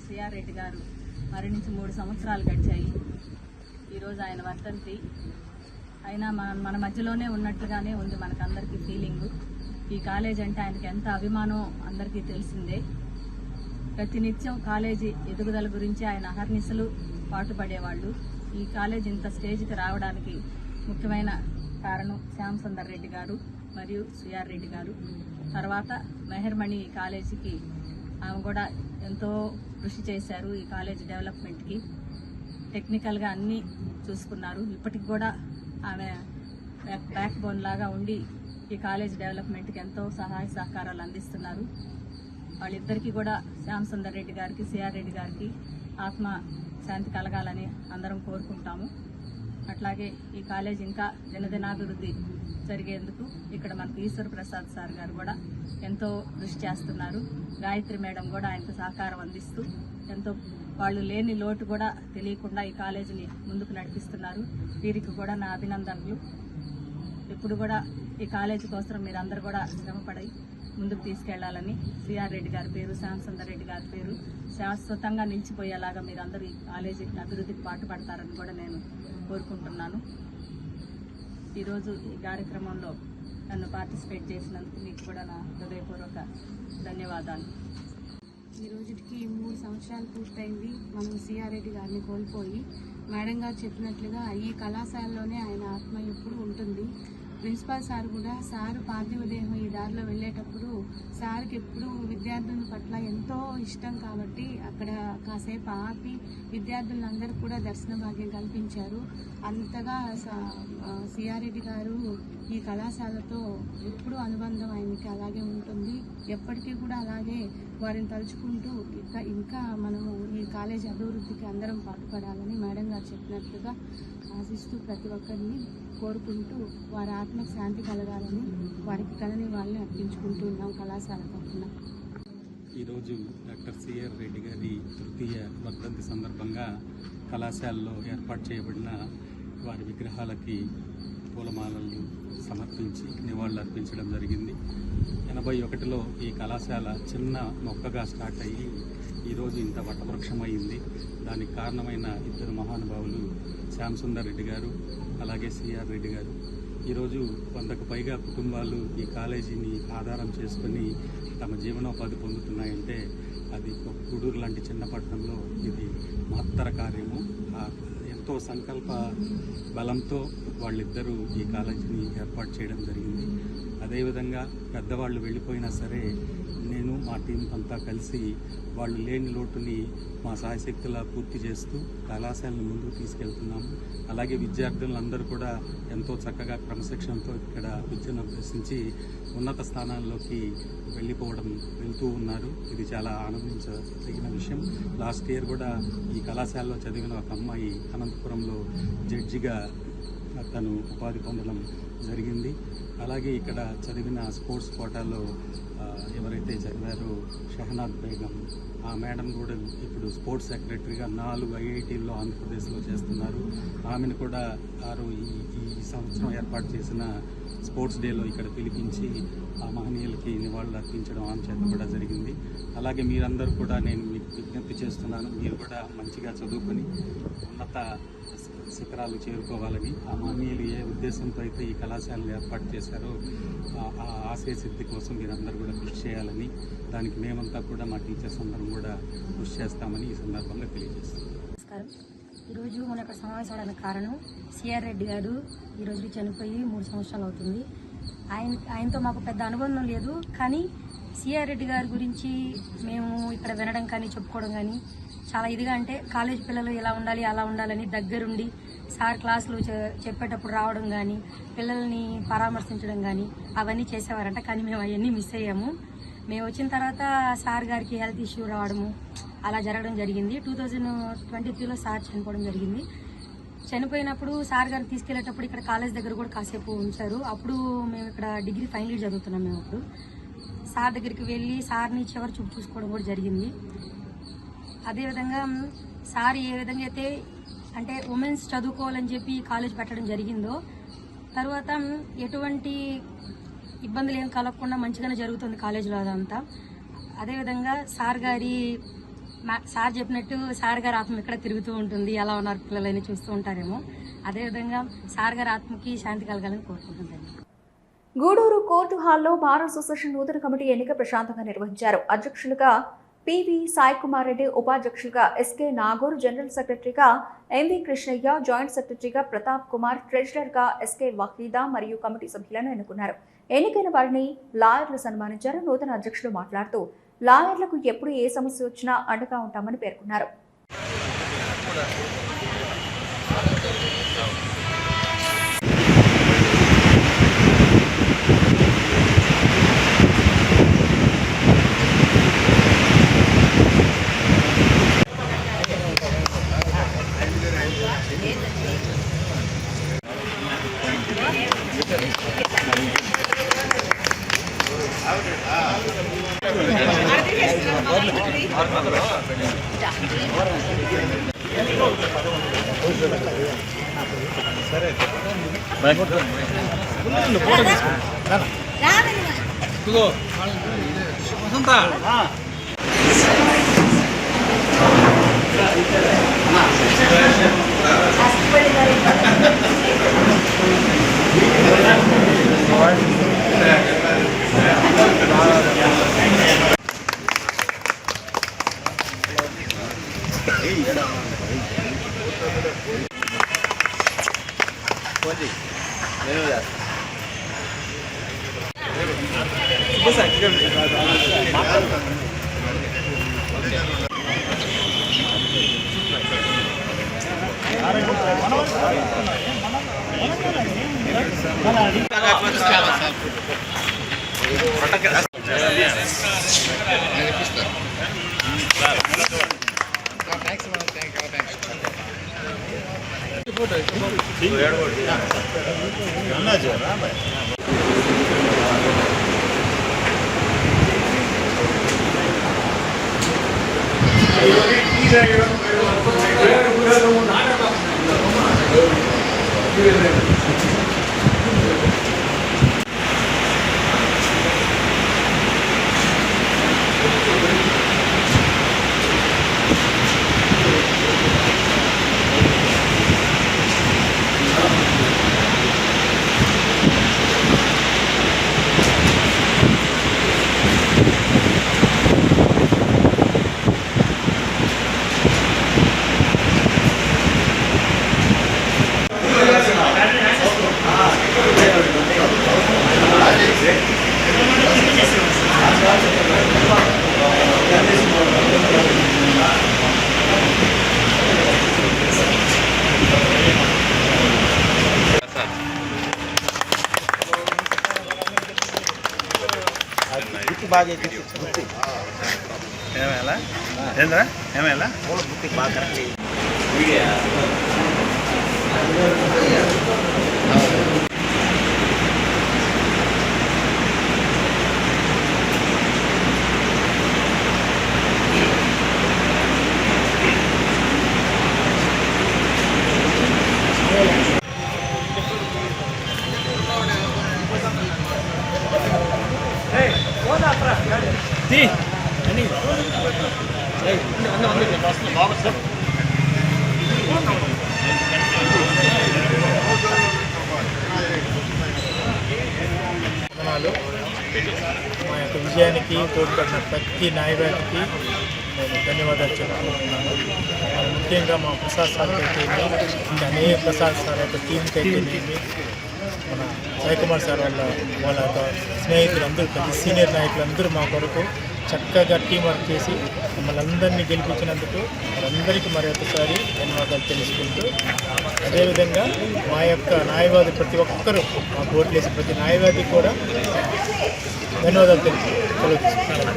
సిఆర్ రెడ్డి గారు మరణించి 3 సంవత్సరాలు గడిచాయి. ఈరోజు ఆయన వర్ధంతి. అయినా మన మధ్యలోనే ఉన్నట్లుగానే ఉంది మనకందరికీ ఫీలింగు. ఈ కాలేజ్ అంటే ఆయనకి ఎంత అభిమానం అందరికీ తెలిసిందే. ప్రతినిత్యం కాలేజీ ఎదుగుదల గురించి ఆయన అహర్నిశలు పాటుపడేవాళ్ళు. ఈ కాలేజ్ ఇంత స్టేజ్కి రావడానికి ముఖ్యమైన కారణం శ్యామ్ సుందర్ రెడ్డి గారు మరియు సిఆర్ రెడ్డి గారు. తర్వాత మెహర్మణి ఈ కాలేజీకి ఆమె కూడా ఎంతో కృషి చేశారు. ఈ కాలేజ్ డెవలప్మెంట్కి టెక్నికల్గా అన్నీ చూసుకున్నారు. ఇప్పటికి కూడా ఆమె బ్యాక్ బోన్ లాగా ఉండి ఈ కాలేజ్ డెవలప్మెంట్కి ఎంతో సహాయ సహకారాలు అందిస్తున్నారు. వాళ్ళిద్దరికీ కూడా శ్యామ్ సుందర్ రెడ్డి గారికి, సిఆర్ రెడ్డి గారికి ఆత్మ శాంతి కలగాలని అందరం కోరుకుంటాము. అట్లాగే ఈ కాలేజ్ ఇంకా దినదినాభివృద్ధి జరిగేందుకు ఇక్కడ మనకు ఈశ్వర్ ప్రసాద్ సార్ గారు కూడా ఎంతో కృషి చేస్తున్నారు. గాయత్రి మేడం కూడా ఆయనకు సహకారం అందిస్తూ ఎంతో వాళ్ళు లేని లోటు కూడా తెలియకుండా ఈ కాలేజీని ముందుకు నడిపిస్తున్నారు. వీరికి కూడా నా అభినందనలు. ఇప్పుడు కూడా ఈ కాలేజీ కోసం మీరందరూ కూడా శ్రమపడి ముందుకు తీసుకెళ్లాలని సిఆర్ రెడ్డి గారి పేరు, శ్యామ్ సుందర్ రెడ్డి గారి పేరు శాశ్వతంగా నిలిచిపోయేలాగా మీరందరూ ఈ కాలేజీ అభివృద్ధికి పాటుపడతారని కూడా నేను కోరుకుంటున్నాను. ఈరోజు ఈ కార్యక్రమంలో నన్ను పార్టిసిపేట్ చేసినందుకు మీకు కూడా నా హృదయపూర్వక ధన్యవాదాలు. ఈ రోజుకి 3 సంవత్సరాలు పూర్తయింది. మనం సిఆర్ రెడ్డి గారిని కోల్పోయి. మేడం గారు చెప్పినట్లుగా ఈ కళాశాలలోనే ఆయన ఆత్మ ఎప్పుడు ఉంటుంది. ప్రిన్సిపాల్ సార్ కూడా సారు పార్థివ దేహం ఈ దారిలో వెళ్ళేటప్పుడు సార్కి ఎప్పుడు విద్యార్థుల పట్ల ఎంతో ఇష్టం కాబట్టి అక్కడ కాసేపు ఆపి విద్యార్థులందరూ కూడా దర్శన భాగ్యం కల్పించారు. అంతగా సిఆర్ రెడ్డి గారు ఈ కళాశాలతో ఎప్పుడూ అనుబంధం ఆయనకి అలాగే ఉంటుంది. ఎప్పటికీ కూడా అలాగే వారిని తలుచుకుంటూ ఇంకా మనము ఈ కాలేజ్ అభివృద్ధికి అందరం పాటుపడాలని మేడం గారు చెప్పినట్లుగా ఆశిస్తూ ప్రతి ఒక్కరిని కోరుకుంటూ వారి ఆత్మకు శాంతి కలగాలని వారికి కలని వాళ్ళని అర్పించుకుంటూ ఉన్నాం కళాశాల తరఫున. ఈరోజు డాక్టర్ సిఆర్ రెడ్డి గారి తృతీయ వర్ధంతి సందర్భంగా కళాశాలలో ఏర్పాటు చేయబడిన వారి విగ్రహాలకి పూలమాలలు సమర్పించి నివాళులు అర్పించడం జరిగింది. 81లో ఈ కళాశాల చిన్న మొక్కగా స్టార్ట్ అయ్యి ఈరోజు ఇంత వటవృక్షమైంది. దానికి కారణమైన 2 మహానుభావులు శ్యామ్ సుందర్ రెడ్డి గారు, అలాగే సిఆర్ రెడ్డి గారు. ఈరోజు 100కు పైగా కుటుంబాలు ఈ కాలేజీని ఆధారం చేసుకుని తమ జీవనోపాధి పొందుతున్నాయంటే అది గూడూరు లాంటి చిన్న పట్టణంలో ఇది మహత్తర కార్యము. ఎంతో సంకల్ప బలంతో వాళ్ళిద్దరూ ఈ కాలేజీని ఏర్పాటు చేయడం జరిగింది. అదేవిధంగా పెద్దవాళ్ళు వెళ్ళిపోయినా సరే నేను మా టీం అంతా కలిసి వాళ్ళు లేని లోటుని మా సాయశక్తులా పూర్తి చేస్తూ కళాశాలను ముందుకు తీసుకెళ్తున్నాము. అలాగే విద్యార్థులందరూ కూడా ఎంతో చక్కగా క్రమశిక్షణతో ఇక్కడ విద్యను అభ్యసించి ఉన్నత స్థానాల్లోకి వెళ్తూ ఉన్నారు. ఇది చాలా ఆనందించదగిన విషయం. లాస్ట్ ఇయర్ కూడా ఈ కళాశాలలో చదివిన ఒక అమ్మాయి అనంతపురంలో జడ్జిగా తను ఉపాధి పొందడం జరిగింది. అలాగే ఇక్కడ చదివిన స్పోర్ట్స్ కోటాలో ఎవరైతే చదివారో షహనాద్ బేగం, ఆ మేడం కూడా ఇప్పుడు స్పోర్ట్స్ సెక్రటరీగా 4 ఐఐటీల్లో ఆంధ్రప్రదేశ్లో చేస్తున్నారు. ఆమెను కూడా ఈ సంవత్సరం ఏర్పాటు చేసిన స్పోర్ట్స్ డేలో ఇక్కడ పిలిపించి ఆ మహనీయులకి నివాళులు అర్పించడం ఆమె చేత కూడా జరిగింది. అలాగే మీరందరూ కూడా నేను మీకు విజ్ఞప్తి చేస్తున్నాను, మీరు కూడా మంచిగా చదువుకొని ఉన్నత శిఖరాలు చేరుకోవాలని, ఆ మహనీయులు ఏ ఉద్దేశంతో అయితే ఈ కళాశాలను ఏర్పాటు చేశారో ఆ ఆశయ సిద్ధి కోసం మీరందరూ కూడా కృషి చేయాలని, దానికి మేమంతా కూడా మా టీచర్స్ అందరం కూడా కృషి చేస్తామని ఈ సందర్భంగా తెలియజేస్తాం. నమస్కారం. ఈరోజు మన యొక్క సమావేశానికి కారణం సిఆర్ రెడ్డి గారు ఈరోజు చనిపోయి 3 సంవత్సరాలు అవుతుంది. ఆయనతో మాకు పెద్ద అనుబంధం లేదు, కానీ సిఆర్ రెడ్డి గారి గురించి మేము ఇక్కడ వినడం కానీ చెప్పుకోవడం కానీ చాలా ఇదిగా, అంటే కాలేజ్ పిల్లలు ఎలా ఉండాలి అలా ఉండాలని దగ్గరుండి సార్ క్లాసులు చెప్పేటప్పుడు రావడం కానీ పిల్లల్ని పరామర్శించడం కానీ అవన్నీ చేసేవారంట. కానీ మేము అవన్నీ మిస్ అయ్యాము. మేము వచ్చిన తర్వాత సార్ గారికి హెల్త్ ఇష్యూ రావడము అలా జరగడం జరిగింది. 2023లో సార్ చనిపోవడం జరిగింది. చనిపోయినప్పుడు సార్ గారిని తీసుకెళ్లేటప్పుడు ఇక్కడ కాలేజ్ దగ్గర కూడా కాసేపు ఉంచారు. అప్పుడు మేము ఇక్కడ డిగ్రీ ఫైనల్ ఇయర్ చదువుతున్నాం. మేము అప్పుడు సార్ దగ్గరికి వెళ్ళి సార్ని చివరి చూపు చూసుకోవడం కూడా జరిగింది. అదేవిధంగా సార్ ఏ విధంగా అయితే అంటే ఉమెన్స్ చదువుకోవాలని చెప్పి కాలేజ్ పెట్టడం జరిగిందో తర్వాత ఎటువంటి ఇబ్బందులు ఏం కలగకుండా మంచిగానే జరుగుతుంది కాలేజీలో అదంతా. అదేవిధంగా సార్ గారి సార్ చెప్పినట్టు సార్ గారి ఆత్మ ఇక్కడ తిరుగుతూ ఉంటుంది, ఎలా ఉన్నారు పిల్లలని చూస్తూ ఉంటారేమో. అదేవిధంగా సార్ గారి ఆత్మకి శాంతి కలగాలని కోరుకుంటుందండి. గూడూరు కోర్టు హాల్లో బార్ అసోసియేషన్ నూతన కమిటీ ఎన్నిక ప్రశాంతంగా నిర్వహించారు. అధ్యక్షులుగా పివి సాయి కుమార్ రెడ్డి, ఉపాధ్యక్షులుగా ఎస్కే నాగూర్, జనరల్ సెక్రటరీగా ఎంవి కృష్ణయ్య, జాయింట్ సెక్రటరీగా ప్రతాప్ కుమార్, ట్రెజరర్గా ఎస్కే వహీదా మరియు కమిటీ సభ్యులను ఎన్నుకున్నారు. ఎన్నికైన వారిని లాయర్లు సన్మానించారు. నూతన అధ్యక్షులు మాట్లాడుతూ లాయర్లకు ఎప్పుడు ఏ సమస్య వచ్చినా అండగా ఉంటామని పేర్కొన్నారు. మా యొక్క విజయానికి తోడ్పడిన ప్రతి న్యాయవాదికి నేను ధన్యవాదాలు చెప్పుకుంటున్నాను. ముఖ్యంగా మా ప్రసాద్ సార్ అయితేనేమి, ఇంకా అనేక ప్రసాద్ సార్ యొక్క టీంకి అయితేనేమి, మన సాయికుమార్ సార్ వాళ్ళ యొక్క స్నేహితులందరూ, ప్రతి సీనియర్ నాయకులందరూ మా కొరకు చక్కగా టీం వర్క్ చేసి మమ్మల్ని అందరినీ గెలిపించినందుకు వాళ్ళందరికీ మరొకసారి ధన్యవాదాలు తెలుసుకుంటూ, అదేవిధంగా మా యొక్క న్యాయవాది ప్రతి ఒక్కరూ మాకు ఓట్లు వేసి ప్రతి న్యాయవాదికి కూడా ధన్యవాదాలు తెలుసుకుంటున్నాను.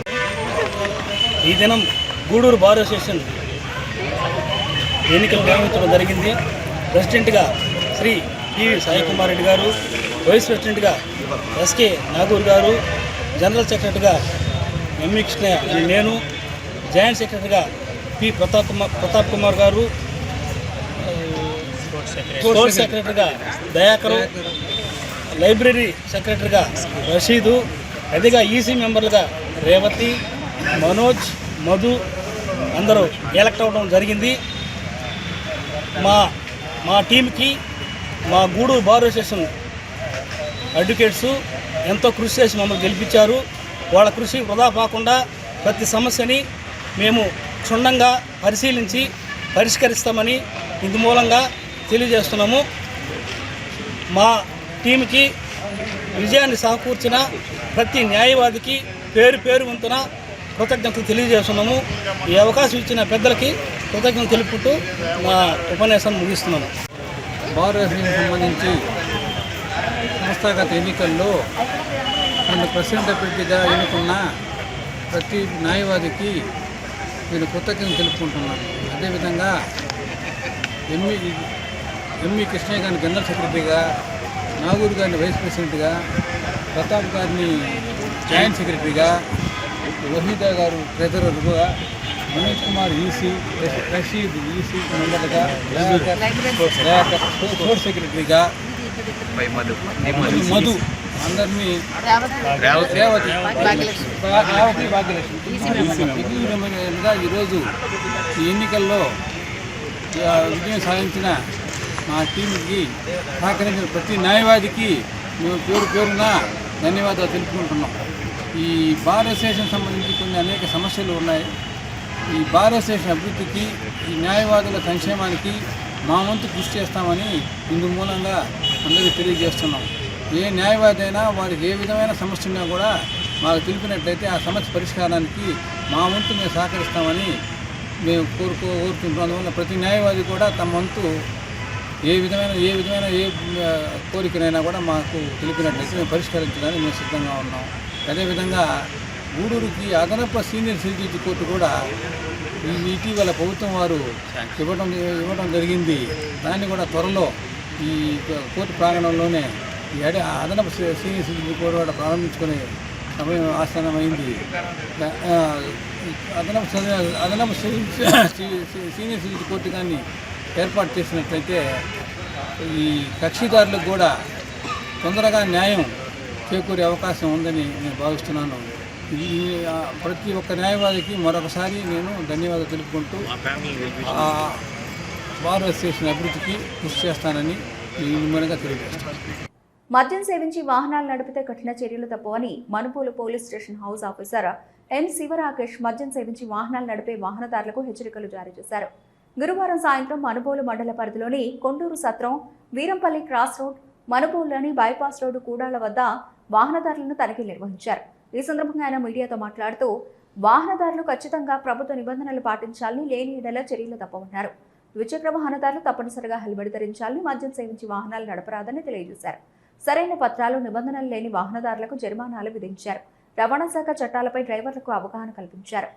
ఈ దినం గూడూరు బార్ అసోసియేషన్ ఎన్నికలు నిర్వహించడం జరిగింది. ప్రెసిడెంట్గా శ్రీ పివి సాయి కుమార్ రెడ్డి గారు, వైస్ ప్రెసిడెంట్గా ఎస్కే నాగూర్ గారు, జనరల్ సెక్రటరీగా ఎంవి కృష్ణయ్య నేను, జాయింట్ సెక్రటరీగా పి ప్రతాప్ కుమార్ గారు, స్పోర్ట్స్ సెక్రటరీగా దయాకరు, లైబ్రరీ సెక్రటరీగా రషీదు, అదిగా ఈసీ మెంబర్లుగా రేవతి, మనోజ్, మధు, అందరూ ఎలక్ట్ అవ్వడం జరిగింది. మా టీంకి మా గూడూరు బార్ అసోసియేషన్ అడ్వకేట్స్ ఎంతో కృషి చేసి మమ్మల్ని గెలిపించారు. వాళ్ళ కృషి వృధా కాకుండా ప్రతి సమస్యని మేము క్షుణ్ణంగా పరిశీలించి పరిష్కరిస్తామని ఇందు మూలంగా తెలియజేస్తున్నాము. మా టీంకి విజయాన్ని సమకూర్చిన ప్రతి న్యాయవాదికి పేరు వంతున కృతజ్ఞతలు తెలియజేస్తున్నాము. ఈ అవకాశం ఇచ్చిన పెద్దలకి కృతజ్ఞతలు తెలుపుకుంటూ మా ఉపన్యాసాన్ని ముగిస్తున్నాము. బార్ అసోసియేషన్ సంబంధించి సంస్థాగత ఎన్నికల్లో నన్ను ప్రెసిడెంట్ అభ్యర్థిగా ఎన్నుకున్న ప్రతి న్యాయవాదికి నేను కృతజ్ఞతలు తెలుపుకుంటున్నాను. అదేవిధంగా ఎంఈ కృష్ణయ్య గారిని జనరల్ సెక్రటరీగా, నాగూరు గారిని వైస్ ప్రెసిడెంట్గా, ప్రతాప్ గారిని జాయింట్ సెక్రటరీగా, వహీద గారు ట్రెజరర్గా, మనోజ్ కుమార్ ఈసీ, రషీద్ ఈసీ మెంబర్గా, స్పోర్ట్స్ సెక్రటరీగా, మధు అందరినీ రేవతి భాగ్యలక్ష్మిగా ఈరోజు ఈ ఎన్నికల్లో విజయం సాధించిన మా టీంకి సహకరించిన ప్రతి న్యాయవాదికి మేము పేరున ధన్యవాదాలు తెలుపుకుంటున్నాం. ఈ బార్ అసోసియేషన్ సంబంధించి కొన్ని అనేక సమస్యలు ఉన్నాయి. ఈ బార్ అసోసియేషన్ అభివృద్ధికి, ఈ న్యాయవాదుల సంక్షేమానికి మా వంతు కృషి చేస్తామని ఇందు మూలంగా అందరికీ తెలియజేస్తున్నాం. ఏ న్యాయవాది అయినా వారికి ఏ విధమైన సమస్య ఉన్నా కూడా మాకు తెలిపినట్లయితే ఆ సమస్య పరిష్కారానికి మా వంతు మేము సహకరిస్తామని మేము కోరుకుంటున్నాం. అందువల్ల ప్రతి న్యాయవాది కూడా తమ వంతు ఏ విధమైన కోరికనైనా కూడా మాకు తెలిపినట్లయితే మేము పరిష్కరించడానికి మేము సిద్ధంగా ఉన్నాం. అదేవిధంగా గూడూరుకి అదనపు సీనియర్ సివిల్ కోర్టు కూడా ఇటీవల ప్రభుత్వం వారు ఇవ్వడం జరిగింది. దాన్ని కూడా త్వరలో ఈ కోర్టు ప్రాంగణంలోనే ఈ అదనపు సీనియర్ సివిల్ కోర్టు కూడా ప్రారంభించుకునే సమయం ఆసన్నమైంది. అదనపు సీనియర్ సివిల్ కోర్టు కానీ ఏర్పాటు చేసినట్లయితే ఈ కక్షిదారులకు కూడా తొందరగా న్యాయం చేకూరే అవకాశం ఉందని నేను భావిస్తున్నాను. ప్రతి ఒక్క న్యాయవాదికి మరొకసారి నేను ధన్యవాదాలు తెలుపుకుంటూ బార్ అసోసియేషన్ అభివృద్ధికి కృషి చేస్తానని వివరంగా తెలియజేస్తాను. మద్యం సేవించి వాహనాలు నడిపితే కఠిన చర్యలు తప్పవని Manubolu police station house officer N Sivarakesh మద్యం సేవించి వాహనాలు నడిపే వాహనదారులకు హెచ్చరికలు జారీ చేశారు. గురువారం సాయంత్రం మనుబోలు మండల పరిధిలోని కొండూరు సత్రం, వీరంపల్లి క్రాస్ రోడ్, మనుబోలులోని బైపాస్ రోడ్డు కూడాల వద్ద వాహనదారులను తనిఖీలు నిర్వహించారు. ఈ సందర్భంగా ఆయన మీడియాతో మాట్లాడుతూ వాహనదారులు ఖచ్చితంగా ప్రభుత్వ నిబంధనలు పాటించాలని, లేని ఎడల చర్యలు తప్పవన్నారు. ద్విచక్ర వాహనదారులు తప్పనిసరిగా హెల్మెట్ ధరించాలని, మద్యం సేవించి వాహనాలు నడపరాదని తెలియజేశారు. సరైన పత్రాలు, నిబంధనలు లేని వాహనదారులకు జరిమానాలు విధించారు. రవాణా శాఖ చట్టాలపై డ్రైవర్లకు అవగాహన కల్పించారు.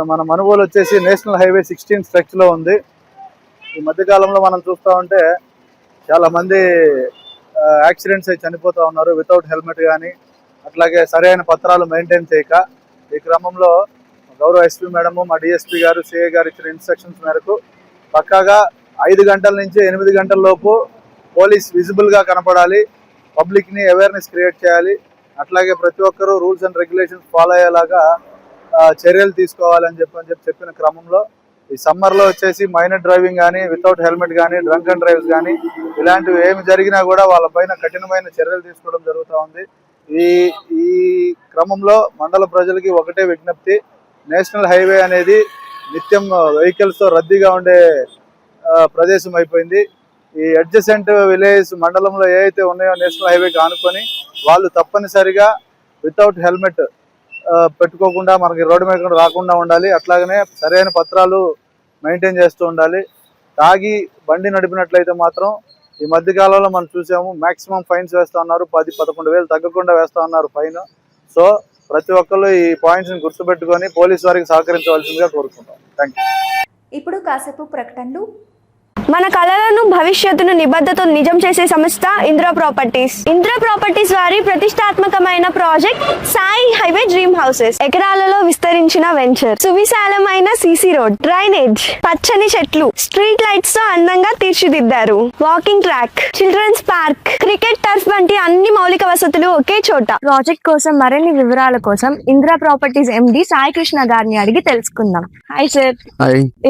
మన మనుబోలు వచ్చేసి నేషనల్ హైవే 16 స్ట్రెచ్లో ఉంది. ఈ మధ్యకాలంలో మనం చూస్తూ ఉంటే చాలామంది యాక్సిడెంట్స్ అయి చనిపోతూ ఉన్నారు వితౌట్ హెల్మెట్ కానీ, అట్లాగే సరైన పత్రాలు మెయింటైన్ చేయక. ఈ క్రమంలో గౌరవ ఎస్పీ మేడము, మా డిఎస్పీ గారు, సిఐ గారు ఇచ్చిన ఇన్స్ట్రక్షన్స్ మేరకు పక్కాగా 5 గంటల నుంచి 8 గంటల లోపు పోలీస్ విజిబుల్గా కనపడాలి, పబ్లిక్ని అవేర్నెస్ క్రియేట్ చేయాలి. అట్లాగే ప్రతి ఒక్కరూ రూల్స్ అండ్ రెగ్యులేషన్స్ ఫాలో అయ్యేలాగా చర్యలు తీసుకోవాలని చెప్పిన క్రమంలో ఈ సమ్మర్లో వచ్చేసి మైనర్ డ్రైవింగ్ కానీ, వితౌట్ హెల్మెట్ కానీ, డ్రంక్ అండ్ డ్రైవ్స్ కానీ ఇలాంటివి ఏమి జరిగినా కూడా వాళ్ళపైన కఠినమైన చర్యలు తీసుకోవడం జరుగుతూ ఉంది. ఈ క్రమంలో మండల ప్రజలకి ఒకటే విజ్ఞప్తి, నేషనల్ హైవే అనేది నిత్యం వెహికల్స్తో రద్దీగా ఉండే ప్రదేశం అయిపోయింది. ఈ అడ్జసెంట్ విలేజ్ మండలంలో ఏవైతే ఉన్నాయో నేషనల్ హైవేకి ఆనుకొని వాళ్ళు తప్పనిసరిగా వితౌట్ హెల్మెట్ పెట్టుకోకుండా మనకి రోడ్డు మీద రాకుండా ఉండాలి. అట్లాగనే సరైన పత్రాలు మెయింటైన్ చేస్తూ ఉండాలి. తాగి బండి నడిపినట్లయితే మాత్రం ఈ మధ్యకాలంలో మనం చూసాము మ్యాక్సిమం ఫైన్స్ వేస్తూ ఉన్నారు, 10-11 వేలు తగ్గకుండా వేస్తూ ఉన్నారు ఫైన్. సో ప్రతి ఒక్కళ్ళు ఈ పాయింట్స్ని గుర్తుపెట్టుకొని పోలీసు వారికి సహకరించవలసిందిగా కోరుకుంటాం. Thank you. ఇప్పుడు కాసేపు ప్రకటనలు. మన కళలను భవిష్యత్తును నిబద్ధతతో నిజం చేసే సంస్థ ఇంద్ర ప్రాపర్టీస్. ఇంద్ర ప్రాపర్టీస్ వారి ప్రతిష్టాత్మకమైన project Sai highway dream houses. ఎకరాలలో విస్తరించిన వెంచర్, సువిశాలమైన సీసీ రోడ్, డ్రైనేజ్, పచ్చని చెట్లు, స్ట్రీట్ లైట్స్ తో అందంగా తీర్చిదిద్దారు. Walking track, children's park, cricket turf వంటి అన్ని మౌలిక వసతులు ఒకే చోట. ప్రాజెక్ట్ కోసం మరిన్ని వివరాల కోసం ఇంద్ర ప్రాపర్టీస్ ఎండి సాయి కృష్ణ గారిని అడిగి తెలుసుకుందాం. Hi sir.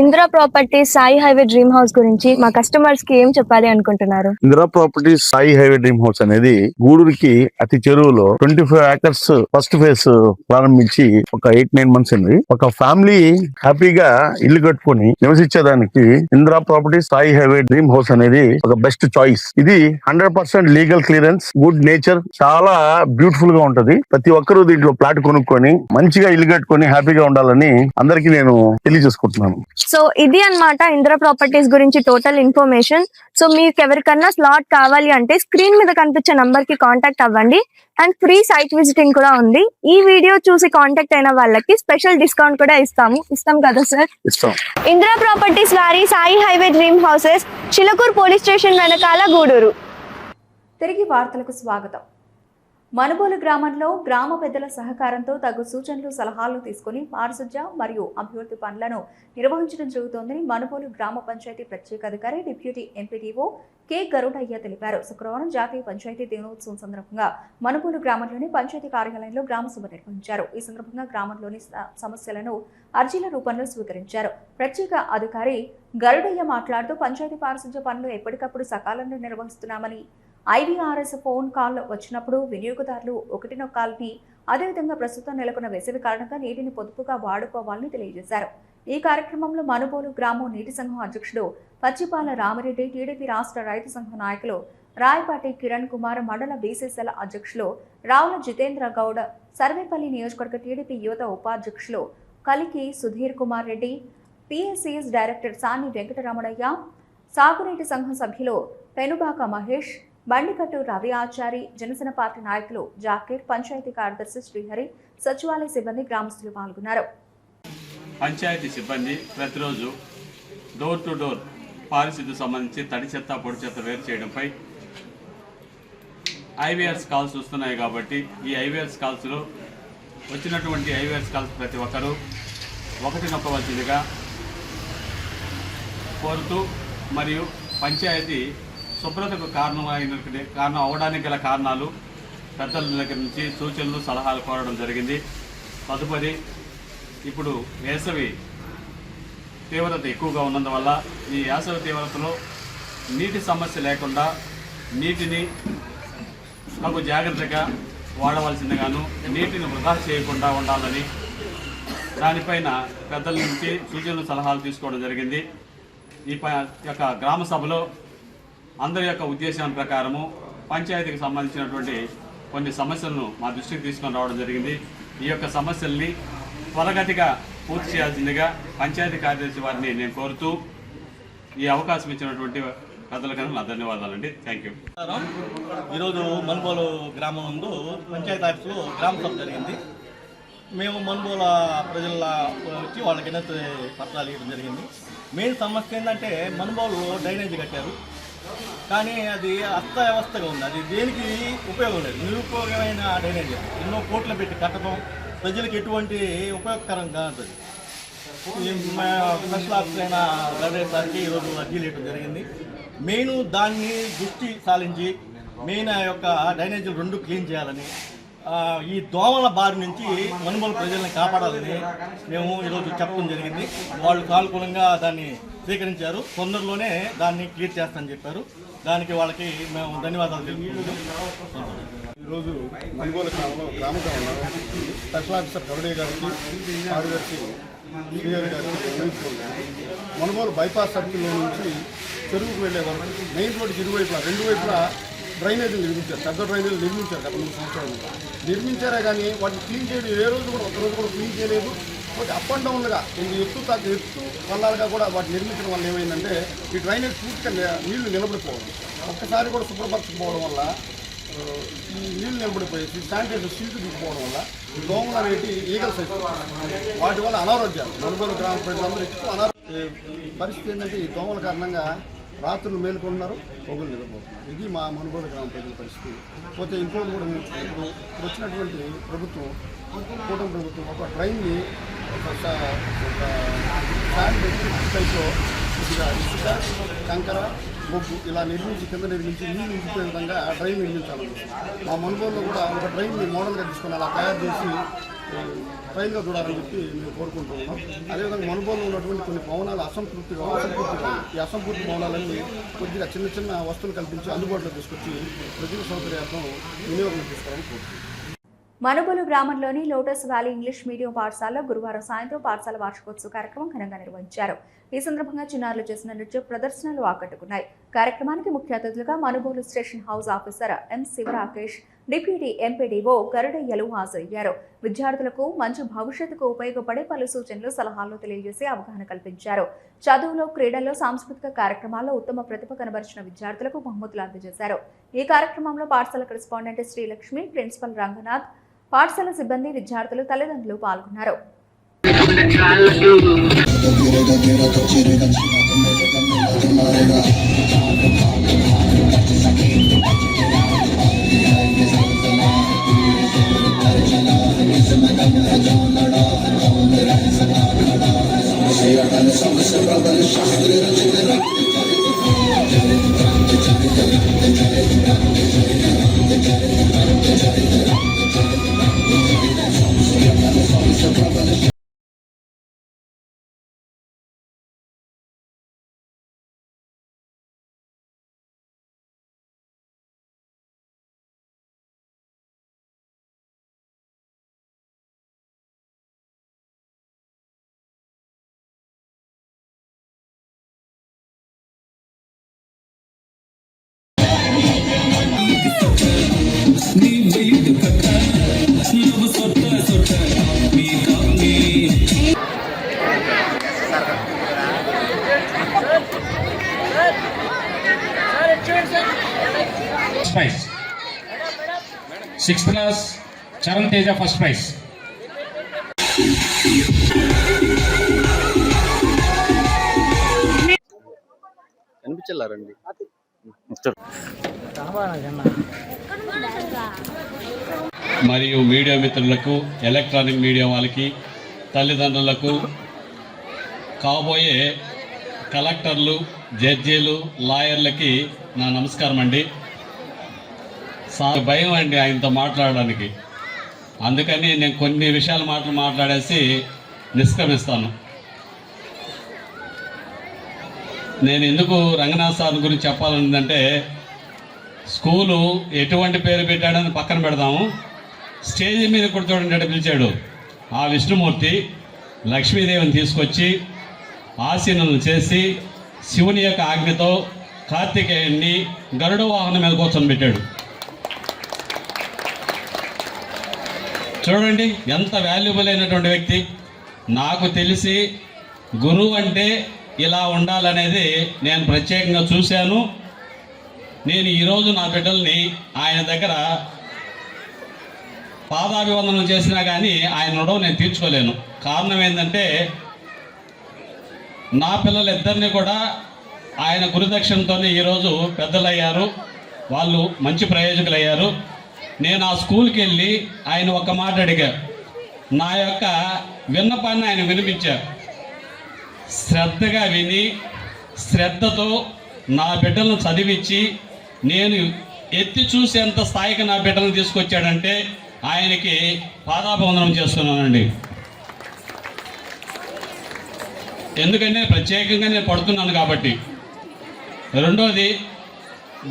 Indra properties Sai highway dream house గురించి మా కస్టమర్స్ కి ఏం చెప్పాలి అనుకుంటున్నారు? Indira properties Sai highway dream house అనేది గూడూరుకి అతి చెరువులో 25 acres ఫస్ట్ ఫేజ్ ప్రారంభించి ఒక 8-9 months అయింది. ఒక ఫ్యామిలీ హ్యాపీగా ఇల్లు కట్టుకుని నివసించేదానికి Indira properties Sai highway dream house అనేది ఒక బెస్ట్ చాయిస్. ఇది 100% లీగల్ క్లియరెన్స్, గుడ్ నేచర్, చాలా బ్యూటిఫుల్ గా ఉంటది. ప్రతి ఒక్కరూ దీంట్లో ప్లాట్ కొనుక్కొని మంచిగా ఇల్లు కట్టుకొని హ్యాపీగా ఉండాలని అందరికీ నేను తెలియజేసుకుంటున్నాను. సో ఇది అన్నమాట ఇంద్ర ప్రాపర్టీస్ గురించి టోటల్ ఇన్ఫర్మేషన్. సో మీకు ఎవరికన్నా స్లాట్ కావాలి అంటే స్క్రీన్ మీద కనిపించే నంబర్ కి కాంటాక్ట్ అవ్వండి. అండ్ ఫ్రీ సైట్ విజిటింగ్ కూడా ఉంది. ఈ వీడియో చూసి కాంటాక్ట్ అయిన వాళ్ళకి స్పెషల్ డిస్కౌంట్ కూడా ఇస్తాం కదా సార్? ఇస్తాం. ఇంద్ర ప్రాపర్టీస్ వారి Sai highway dream houses, Chilakuru police station వెనకాల, గూడూరు. తిరిగి వార్తలకు స్వాగతం. మనుబోలు గ్రామంలో గ్రామ పెద్దల సహకారంతో తగు సూచనలు సలహాలు తీసుకుని పారిశుధ్య మరియు అభివృద్ధి పనులను నిర్వహించడం జరుగుతోందని మనుబోలు గ్రామ పంచాయతీ ప్రత్యేక అధికారి డిప్యూటీ ఎంపీడీఓ కె గరుడయ్య తెలిపారు. శుక్రవారం జాతీయ పంచాయతీ దినోత్సవం సందర్భంగా మనుబోలు గ్రామంలోని పంచాయతీ కార్యాలయంలో గ్రామ సభ నిర్వహించారు. ఈ సందర్భంగా గ్రామంలోని సమస్యలను అర్జీల రూపంలో స్వీకరించారు. ప్రత్యేక అధికారి గరుడయ్య మాట్లాడుతూ పంచాయతీ పారిశుధ్య పనులు ఎప్పటికప్పుడు సకాలంలో నిర్వహిస్తున్నామని, ఐవీఆర్ఎస్ ఫోన్ కాల్ వచ్చినప్పుడు వినియోగదారులు ఒకటినొక్కాలని, అదేవిధంగా ప్రస్తుతం నెలకొన్న వేసవి కారణంగా నీటిని పొదుపుగా వాడుకోవాలని తెలియజేశారు. ఈ కార్యక్రమంలో మనుబోలు గ్రామం నీటి సంఘం అధ్యక్షుడు పచ్చిపాల రామిరెడ్డి, టీడీపీ రాష్ట్ర రైతు సంఘం నాయకులు రాయపాటి కిరణ్ కుమార్, మండల బీసీసీల అధ్యక్షులు రావుల జితేంద్ర గౌడ్, సర్వేపల్లి నియోజకవర్గ టీడీపీ యువత ఉపాధ్యక్షులు కలికి సుధీర్ కుమార్ రెడ్డి, పిఎస్సిఎస్ డైరెక్టర్ సాని వెంకటరమణయ్య, సాగునీటి సంఘం సభ్యులు పెనుబాక మహేష్, బండికట్టు రవి ఆచారి, జనసేన పార్టీ నాయకులు జాకీర్, పంచాయతీ కార్యదర్శి శ్రీహరి, సచివాలయ సిబ్బంది, గ్రామస్తులు పాల్గొన్నారు. పంచాయతీ సిబ్బంది ప్రతిరోజు డోర్ టు డోర్ పారిశుద్ధ్యం సంబంధించి తడి చెత్త, పొడి చెత్త వేరు చేయడంపై ఐవీఆర్ఎస్ కాల్స్ వస్తున్నాయి. కాబట్టి ఈ ఐవీఆర్ఎస్ కాల్స్లో వచ్చినటువంటి ఐవీఆర్ఎస్ కాల్స్ ప్రతి ఒక్కరూ ఒకటి నొక్కవలసిందిగా కోరుతూ, మరియు పంచాయతీ శుభ్రతకు కారణం అవడానికి గల కారణాలు పెద్దల దగ్గర నుంచి సూచనలు, సలహాలు కోరడం జరిగింది. తదుపరి ఇప్పుడు వేసవి తీవ్రత ఎక్కువగా ఉన్నందువల్ల ఈ వేసవి తీవ్రతలో నీటి సమస్య లేకుండా నీటిని తగు జాగ్రత్తగా వాడవలసిందిగాను, నీటిని వృధా చేయకుండా ఉండాలని దానిపైన పెద్దల నుంచి సూచనలు, సలహాలు తీసుకోవడం జరిగింది. ఈ యొక్క గ్రామ సభలో అందరి యొక్క ఉద్దేశం ప్రకారము పంచాయతీకి సంబంధించినటువంటి కొన్ని సమస్యలను మా దృష్టికి తీసుకొని రావడం జరిగింది. ఈ యొక్క సమస్యల్ని త్వరగతిగా పూర్తి చేయాల్సిందిగా పంచాయతీ కార్యదర్శి వారిని నేను కోరుతూ ఈ అవకాశం ఇచ్చినటువంటి పెద్దలకు నా ధన్యవాదాలండి. Thank you. ఈరోజు మనుబోలు గ్రామం నందు పంచాయతీ ఆఫీసులో గ్రామ సభ జరిగింది. మేము మనుబోల ప్రజల వచ్చి వాళ్ళకి వినతి పత్రాలు ఇవ్వడం జరిగింది. మెయిన్ సమస్య ఏంటంటే మనుబోలు డ్రైనేజ్ కట్టారు, కానీ అది అస్తవ్యవస్థగా ఉంది. అది దేనికి ఉపయోగం లేదు, నిరుపయోగమైన డ్రైనేజ్. ఎన్నో కోట్లు పెట్టి కట్టడం ప్రజలకు ఎటువంటి ఉపయోగకరంగా ఉంటుంది. స్పెషల్ ఆఫీసర్ అయిన గవర్నర్ సార్కి ఈరోజు అర్జీలు ఇవ్వడం జరిగింది. మెయిన్ దాన్ని దృష్టి సాలించి మెయిన్ ఆ యొక్క డ్రైనేజీలు 2 క్లీన్ చేయాలని, ఈ దోమల బారి నుంచి మనుబోలు ప్రజల్ని కాపాడాలని మేము ఈరోజు చెప్పడం జరిగింది. వాళ్ళు సానుకూలంగా దాన్ని స్వీకరించారు. తొందరలోనే దాన్ని క్లియర్ చేస్తామని చెప్పారు. దానికి వాళ్ళకి మేము ధన్యవాదాలు తెలుపుతున్నాం. ఈరోజు మనుబోలు గ్రామంలో స్పెషల్ ఆఫీసర్ గౌడయ్య గారికి, కార్యదర్శి శ్రీహరి గారికి మనుబోలు బైపాస్ సర్కిల్లో నుంచి చెరువుకు వెళ్ళే వరకు మెయిన్ రోడ్డుకి ఇరువైపులా 2 వైపులా డ్రైనేజీలు నిర్మించారు. పెద్ద డ్రైనేజీలు నిర్మించారు. గత 3 సంవత్సరాలు నిర్మించారే కానీ వాటిని క్లీన్ చేయడం ఏ రోజు కూడా ఒక్కరోజు కూడా క్లీన్ చేయలేదు. ఒకటి అప్ అండ్ డౌన్గా ఎత్తు వల్లాలుగా కూడా వాటిని నిర్మించడం వల్ల ఏమైందంటే ఈ డ్రైనేజ్ పూర్తిగా నీళ్లు నిలబడిపోవడం, ఒక్కసారి కూడా శుభ్రపరచకపోవడం వల్ల ఈ నీళ్లు నిలబడిపోయేసి శానిటైజర్ సీటు దిగిపోవడం వల్ల దోమలు అనేవి ఈగల్స్ అయిపోయి వాటి వల్ల అనారోగ్యాలు మనుబోలు గ్రామ ప్రజలందరూ ఎక్కువ అనారోగ్యం పరిస్థితి ఏంటంటే ఈ దోమల కారణంగా రాత్రులు మేలుకుంటున్నారు, పొగులు నిద్రపోతున్నారు. ఇది మా మనుగోలు గ్రామ ప్రజల పరిస్థితి. పోతే ఇంకోటి కూడా ఇప్పుడు వచ్చినటువంటి ప్రభుత్వం, కూటమి ప్రభుత్వం ఒక ట్రైన్ని శాండ్ టైప్లో ఇసుక కంకర బొగ్గు ఇలా నిర్మించి కింద నిర్మించి నీళ్ళు ఇంకిపోయే విధంగా ఆ ట్రైన్ నిర్మించాలి. మా మనుగోలులో కూడా ఒక ట్రైన్ని మోడల్గా తీసుకొని అలా తయారు చేసి ట్రైన్గా చూడాలని చెప్పి మేము కోరుకుంటున్నాం. అదేవిధంగా మనుగోలులో ఉన్నటువంటి కొన్ని భవనాలు అసంపూర్తిగా ఈ అసంపూర్తి భవనాలన్నీ కొద్దిగా చిన్న చిన్న వస్తువులు కల్పించి అందుబాటులో తీసుకొచ్చి ప్రజల సౌకర్యార్థం వినియోగం తీసుకోవాలని కోరుతున్నాం. మనుబోలు గ్రామంలోని లోటస్ వ్యాలీ ఇంగ్లీష్ మీడియం పాఠశాలలో గురువారం సాయంత్రం పాఠశాల వార్షికోత్సవ కార్యక్రమం ఘనంగా నిర్వహించారు. ఈ సందర్భంగా చిన్నారులు చేసిన నృత్య ప్రదర్శనలు ఆకట్టుకున్నాయి. కార్యక్రమానికి ముఖ్య అతిథులుగా Manubolu station house officer M Sivarakesh, deputy MPDO గరుడయ్యలు హాజరయ్యారు. విద్యార్థులకు మంచి భవిష్యత్తుకు ఉపయోగపడే పలు సూచనలు, సలహాలు తెలియజేసి అవగాహన కల్పించారు. చదువులో, క్రీడల్లో, సాంస్కృతిక కార్యక్రమాల్లో ఉత్తమ ప్రతిభ కనబరిచిన విద్యార్థులకు బహుమతులు అందజేశారు. ఈ కార్యక్రమంలో పాఠశాల కరెస్పాండెంట్ శ్రీలక్ష్మి, ప్రిన్సిపల్ రంగనాథ్, పాఠశాల సిబ్బంది, విద్యార్థులు, తల్లిదండ్రులు పాల్గొన్నారు. Prize. 6th class Charan Teja first prize. అనిపించారండి. మరియు మీడియా మిత్రులకు, ఎలక్ట్రానిక్ మీడియా వాళ్ళకి, తల్లిదండ్రులకు, కాబోయే కలెక్టర్లు, జడ్జీలు, లాయర్లకి నా నమస్కారం అండి. భయం అండి ఆయనతో మాట్లాడడానికి, అందుకని నేను కొన్ని విషయాలు మాట్లాడేసి నిష్క్రమిస్తాను. నేను ఎందుకు రంగనాథ్ సార్ గురించి చెప్పాలంటే, స్కూలు ఎటువంటి పేరు పెట్టాడని పక్కన పెడదాము, స్టేజ్ మీద కూడా చూడండి పిలిచాడు. ఆ విష్ణుమూర్తి లక్ష్మీదేవిని తీసుకొచ్చి ఆసీనులను చేసి శివుని యొక్క ఆజ్ఞతో కార్తికేయుణ్ణి గరుడ వాహనం మీద కూర్చొని పెట్టాడు. చూడండి ఎంత వాల్యుబుల్ అయినటువంటి వ్యక్తి. నాకు తెలిసి గురువు అంటే ఇలా ఉండాలనేది నేను ప్రత్యేకంగా చూశాను. నేను ఈరోజు నా బిడ్డల్ని ఆయన దగ్గర పాదాభివందనం చేసినా కానీ ఆయన రుణం నేను తీర్చుకోలేను. కారణం ఏంటంటే, నా పిల్లలిద్దరినీ కూడా ఆయన గురుదక్షిణతోనే ఈరోజు పెద్దలయ్యారు, వాళ్ళు మంచి ప్రయోజకులయ్యారు. నేను ఆ స్కూల్కి వెళ్ళి ఆయన ఒక మాట అడిగా, నా యొక్క విన్నపాన్ని ఆయన వినిపించారు. శ్రద్ధగా విని శ్రద్ధతో నా బిడ్డలను చదివించి నేను ఎత్తి చూసేంత స్థాయికి నా బిడ్డలను తీసుకొచ్చాడంటే ఆయనకి పాదాభివందనం చేస్తున్నానండి. ఎందుకంటే ప్రత్యేకంగా నేను పడుతున్నాను కాబట్టి. రెండోది,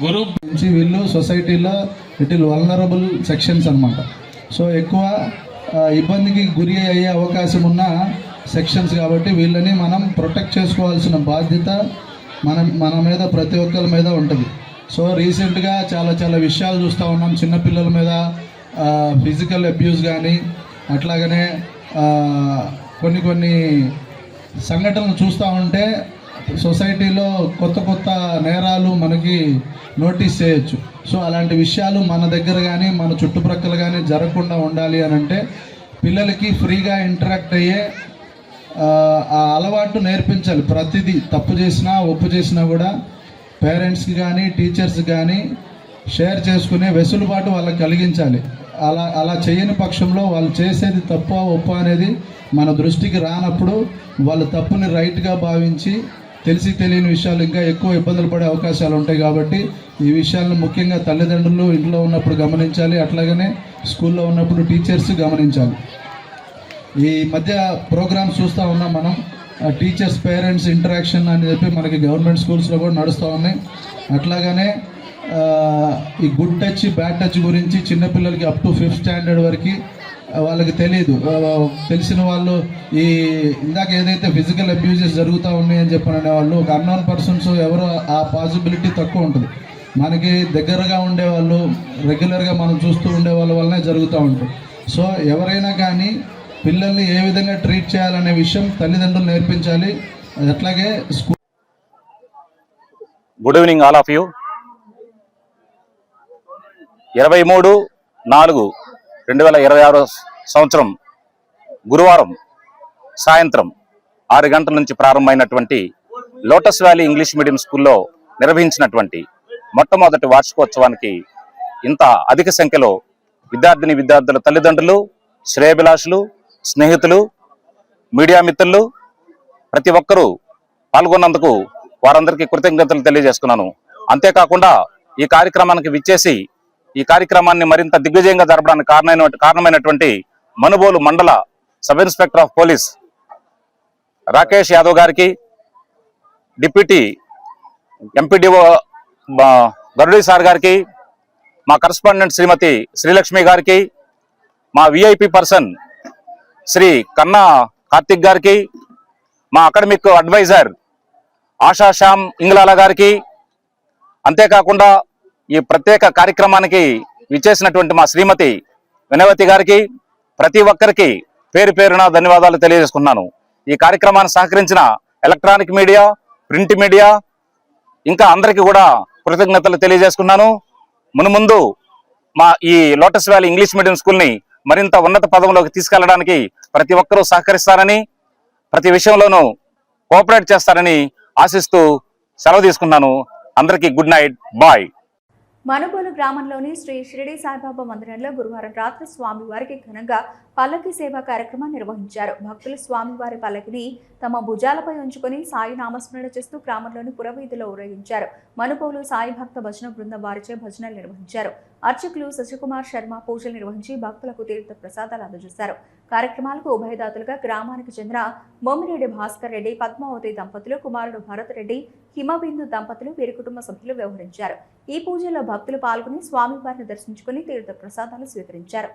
గురు నుంచి వీళ్ళు సొసైటీలో లిటిల్ వల్నరబుల్ సెక్షన్స్ అన్నమాట. సో ఎక్కువ ఇబ్బందికి గురి అయ్యే అవకాశం ఉన్న సెక్షన్స్ కాబట్టి వీళ్ళని మనం ప్రొటెక్ట్ చేసుకోవాల్సిన బాధ్యత మన మీద, ప్రతి ఒక్కరి మీద ఉంటుంది. సో రీసెంట్గా చాలా విషయాలు చూస్తూ ఉన్నాం. చిన్నపిల్లల మీద ఫిజికల్ అబ్యూస్ కానీ, అట్లాగనే కొన్ని సంఘటనలు చూస్తూ ఉంటే సొసైటీలో కొత్త నేరాలు మనకి నోటీస్ చేయొచ్చు. సో అలాంటి విషయాలు మన దగ్గర కానీ మన చుట్టుప్రక్కల కానీ జరగకుండా ఉండాలి అని అంటే పిల్లలకి ఫ్రీగా ఇంటరాక్ట్ అయ్యే ఆ అలవాటు నేర్పించాలి. ప్రతిదీ తప్పు చేసినా ఒప్పు చేసినా కూడా పేరెంట్స్కి కానీ టీచర్స్కి కానీ షేర్ చేసుకునే వెసులుబాటు వాళ్ళకి కలిగించాలి. అలా చేయని పక్షంలో వాళ్ళు చేసేది తప్ప ఒప్ప అనేది మన దృష్టికి రానప్పుడు వాళ్ళు తప్పుని రైట్గా భావించి తెలిసి తెలియని విషయాలు ఇంకా ఎక్కువ ఇబ్బందులు పడే అవకాశాలు ఉంటాయి. కాబట్టి ఈ విషయాలను ముఖ్యంగా తల్లిదండ్రులు ఇంట్లో ఉన్నప్పుడు గమనించాలి, అట్లాగనే స్కూల్లో ఉన్నప్పుడు టీచర్స్ గమనించాలి. ఈ మధ్య ప్రోగ్రామ్స్ చూస్తూ ఉన్నాం మనం, టీచర్స్ పేరెంట్స్ ఇంటరాక్షన్ అని చెప్పి మనకి గవర్నమెంట్ స్కూల్స్లో కూడా నడుస్తూ ఉన్నాయి. అట్లాగనే ఈ గుడ్ టచ్ బ్యాడ్ టచ్ గురించి చిన్నపిల్లలకి అప్ టు 5th స్టాండర్డ్ వరకు వాళ్ళకి తెలియదు. తెలిసిన వాళ్ళు ఈ ఇందాక ఏదైతే ఫిజికల్ అబ్యూజెస్ జరుగుతూ ఉన్నాయని చెప్పిన వాళ్ళు ఒక అన్నోన్ పర్సన్స్ ఎవరో ఆ పాసిబిలిటీ తక్కువ ఉంటుంది. మనకి దగ్గరగా ఉండేవాళ్ళు రెగ్యులర్గా మనం చూస్తూ ఉండేవాళ్ళ వల్లనే జరుగుతూ ఉంటుంది. సో ఎవరైనా కానీ పిల్లల్ని ఏ విధంగా ట్రీట్ చేయాలనే విషయం తల్లిదండ్రులు నేర్పించాలి. అట్లాగే school. Good evening all of you. 23/4/2026 సంవత్సరం గురువారం సాయంత్రం 6 గంటల నుంచి ప్రారంభమైనటువంటి లోటస్ వ్యాలీ ఇంగ్లీష్ మీడియం స్కూల్లో నిర్వహించినటువంటి మొట్టమొదటి వార్షికోత్సవానికి ఇంత అధిక సంఖ్యలో విద్యార్థుల తల్లిదండ్రులు, శ్రేయోభిలాషులు, స్నేహితులు, మీడియా మిత్రులు ప్రతి ఒక్కరూ పాల్గొన్నందుకు వారందరికీ కృతజ్ఞతలు తెలియజేస్తున్నాను. అంతేకాకుండా ఈ కార్యక్రమానికి విచ్చేసి ఈ కార్యక్రమాన్ని మరింత దిగ్విజయంగా జరపడానికి కారణమైనటువంటి మనుబోలు మండల sub inspector of police Rakesh Yadav గారికి, డిప్యూటీ ఎంపీడీఓ గరుడీ సార్ గారికి, మా కరస్పాండెంట్ శ్రీమతి శ్రీలక్ష్మి గారికి, మా విఐపి పర్సన్ శ్రీ కన్నా కార్తిక్ గారికి, మా అకాడమిక్ అడ్వైజర్ ఆశా శ్యామ్ ఇంగ్లాల గారికి, అంతేకాకుండా ఈ ప్రత్యేక కార్యక్రమానికి విచ్చేసినటువంటి మా శ్రీమతి వినయవతి గారికి, ప్రతి ఒక్కరికి పేరు పేరున ధన్యవాదాలు తెలియజేసుకున్నాను. ఈ కార్యక్రమాన్ని సహకరించిన ఎలక్ట్రానిక్ మీడియా, ప్రింట్ మీడియా ఇంకా అందరికీ కూడా కృతజ్ఞతలు తెలియజేసుకున్నాను. మున్ముందు మా ఈ లోటస్ వ్యాలీ ఇంగ్లీష్ మీడియం స్కూల్ని మరింత ఉన్నత పదంలోకి తీసుకెళ్లడానికి ప్రతి ఒక్కరూ సహకరిస్తారని, ప్రతి విషయంలోనూ కోఆపరేట్ చేస్తారని ఆశిస్తూ సెలవు తీసుకున్నాను. అందరికీ గుడ్ నైట్, బాయ్. మనుబోలు గ్రామంలోని శ్రీ షిరిడి సాయిబాబా మందిరంలో గురువారం రాత్రి స్వామివారికి ఘనంగా పల్లకి సేవా కార్యక్రమం నిర్వహించారు. భక్తులు స్వామివారి పల్లకిని తమ భుజాలపై ఉంచుకొని సాయి నామస్మరణ చేస్తూ గ్రామంలోని పురవీధిలో ఊరేగించారు. మనుబోలు సాయి భక్త భజన బృందం వారిచే భజనలు నిర్వహించారు. అర్చకులు శశికుమార్ శర్మ పూజలు నిర్వహించి భక్తులకు తీర్థ ప్రసాదాలు అందజేశారు. కార్యక్రమాలకు ఉభయదాతలుగా గ్రామానికి చెందిన మోమిరెడ్డి భాస్కర్ రెడ్డి, పద్మావతి దంపతులు, కుమారుడు భరత్ రెడ్డి, హిమబిందు దంపతులు, వీరి కుటుంబ సభ్యులు వ్యవహరించారు. ఈ పూజలో భక్తులు పాల్గొని స్వామివారిని దర్శించుకుని తీర్థ ప్రసాదాలు స్వీకరించారు.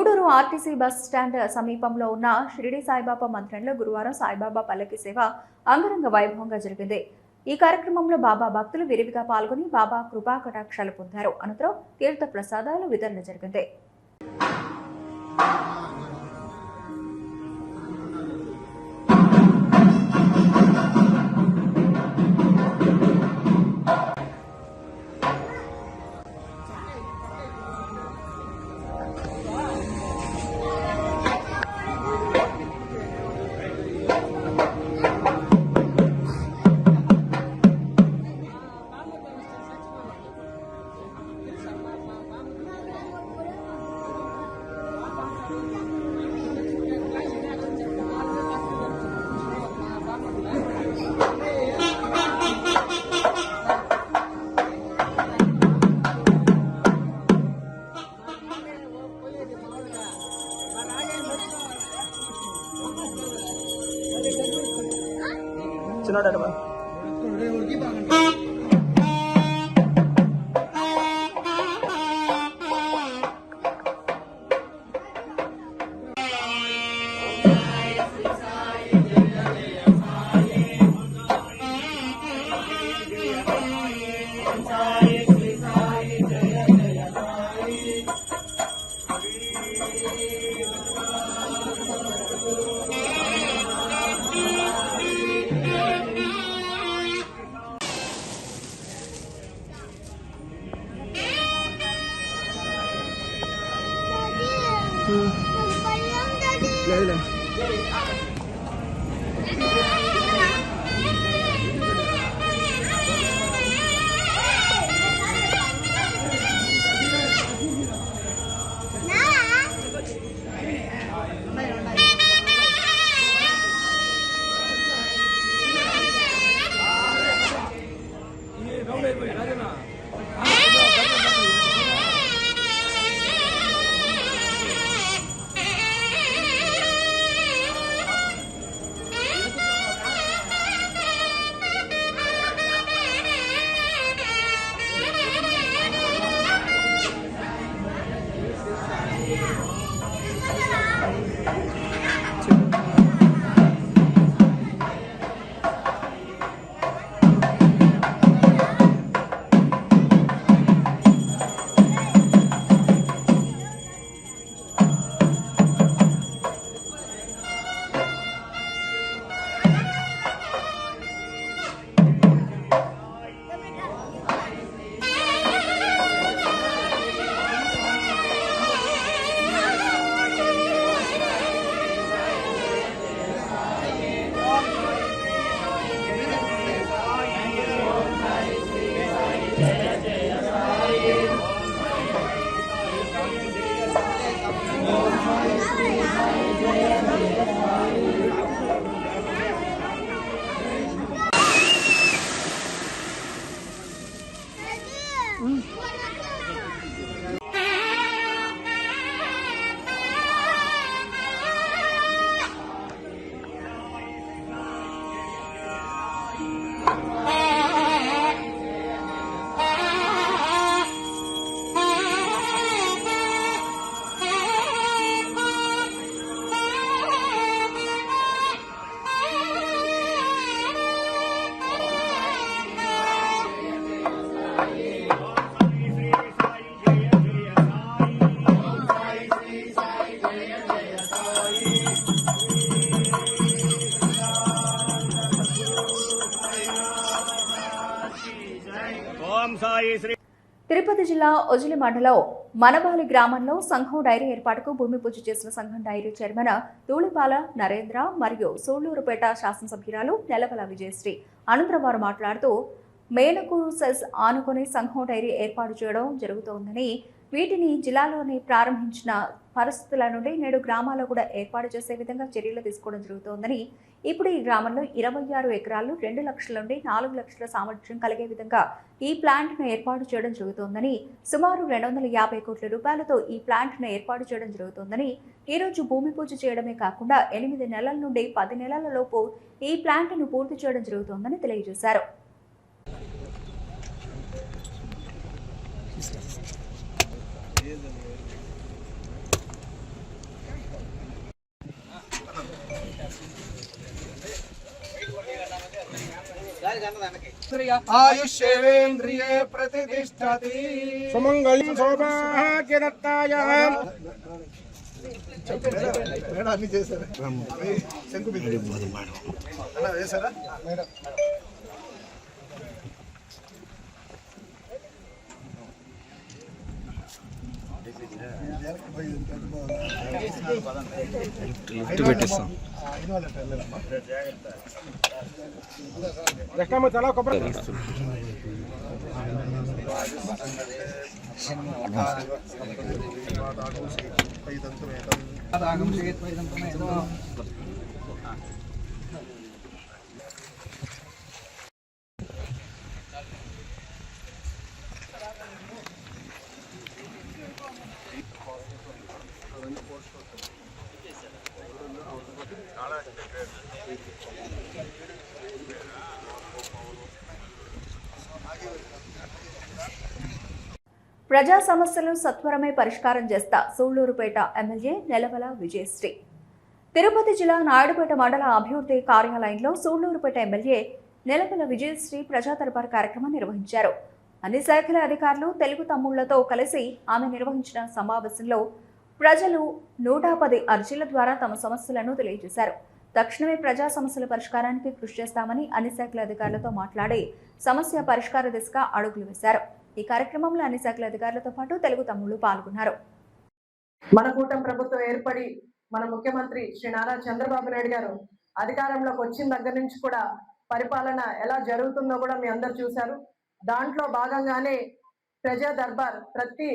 గూడూరు ఆర్టీసీ బస్ స్టాండ్ సమీపంలో ఉన్న షిరిడి సాయిబాబా మందిరంలో గురువారం సాయిబాబా పల్లకి సేవ అంగరంగ వైభవంగా జరిగింది. ఈ కార్యక్రమంలో బాబా భక్తులు విరివిగా పాల్గొని బాబా కృపా కటాక్షాలు పొందారు. అనంతరం తీర్థ ప్రసాదాలు వితరణ జరిగింది. తిరుపతి జిల్లా ఒజిలి మండలం మనబాలి గ్రామంలో సంఘం డైరీ ఏర్పాటుకు భూమి పూజ చేసిన సంఘం డైరీ చైర్మన్ తూళిపాల నరేంద్ర మరియు సూళ్లూరుపేట శాసనసభ్యురాలు నెలవల విజయశ్రీ అనంతరం వారు మాట్లాడుతూ మేనకూరు సెస్ ఆనుకుని సంఘం డైరీ ఏర్పాటు చేయడం జరుగుతోందని, వీటిని జిల్లాలోని ప్రారంభించిన పరిస్థితుల నుండి నేడు గ్రామాల్లో కూడా ఏర్పాటు చేసే విధంగా చర్యలు తీసుకోవడం జరుగుతోందని, ఇప్పుడు ఈ గ్రామంలో 26 ఎకరాలు 2 లక్షల నుండి 4 లక్షల సామర్థ్యం కలిగే విధంగా ఈ ప్లాంట్ను ఏర్పాటు చేయడం జరుగుతోందని, సుమారు 250 కోట్ల రూపాయలతో ఈ ప్లాంట్ను ఏర్పాటు చేయడం జరుగుతోందని, ఈ రోజు భూమి పూజ చేయడమే కాకుండా 8 నెలల నుండి 10 నెలల లోపు ఈ ప్లాంట్ను పూర్తి చేయడం జరుగుతోందని తెలియజేశారు. ఆయుష్యేంద్రియే ప్రతిష్టతి సుమంగళం సౌభాగ్యదత్తాయ మేడం అన్ని చేశారు శంకు వేసారా మేడం పెట్టిస్తాం చాలా కొబ్బరి ప్రజా సమస్యలు సత్వరమే పరిష్కారం చేస్తా సూళ్లూరుపేట ఎమ్మెల్యే నెలవల విజయశ్రీ. తిరుపతి జిల్లా నాయుడుపేట మండల అభివృద్ధి కార్యాలయంలో సూళ్లూరుపేట ఎమ్మెల్యే నెలవల విజయశ్రీ ప్రజా దర్బార్ కార్యక్రమం నిర్వహించారు. అన్ని శాఖల అధికారులు తెలుగు తమ్ముళ్లతో కలిసి ఆమె నిర్వహించిన సమావేశంలో ప్రజలు 110 అర్జీల ద్వారా తమ సమస్యలను తెలియజేశారు. తక్షణమే ప్రజా సమస్యల పరిష్కారానికి కృషి చేస్తామని అన్ని శాఖల అధికారులతో మాట్లాడి సమస్య పరిష్కార దిశగా అడుగులు వేశారు. ఈ కార్యక్రమంలో అన్ని శాఖల అధికారులతో పాటు తెలుగు తమ్ముళ్లు పాల్గొన్నారు. మన కూటమి ప్రభుత్వం ఏర్పడి మన ముఖ్యమంత్రి శ్రీ నారా చంద్రబాబు నాయుడు గారు అధికారంలోకి వచ్చిన దగ్గర నుంచి కూడా పరిపాలన ఎలా జరుగుతుందో కూడా మీ అందరు చూశారు. దాంట్లో భాగంగానే ప్రజా దర్బార్ ప్రతి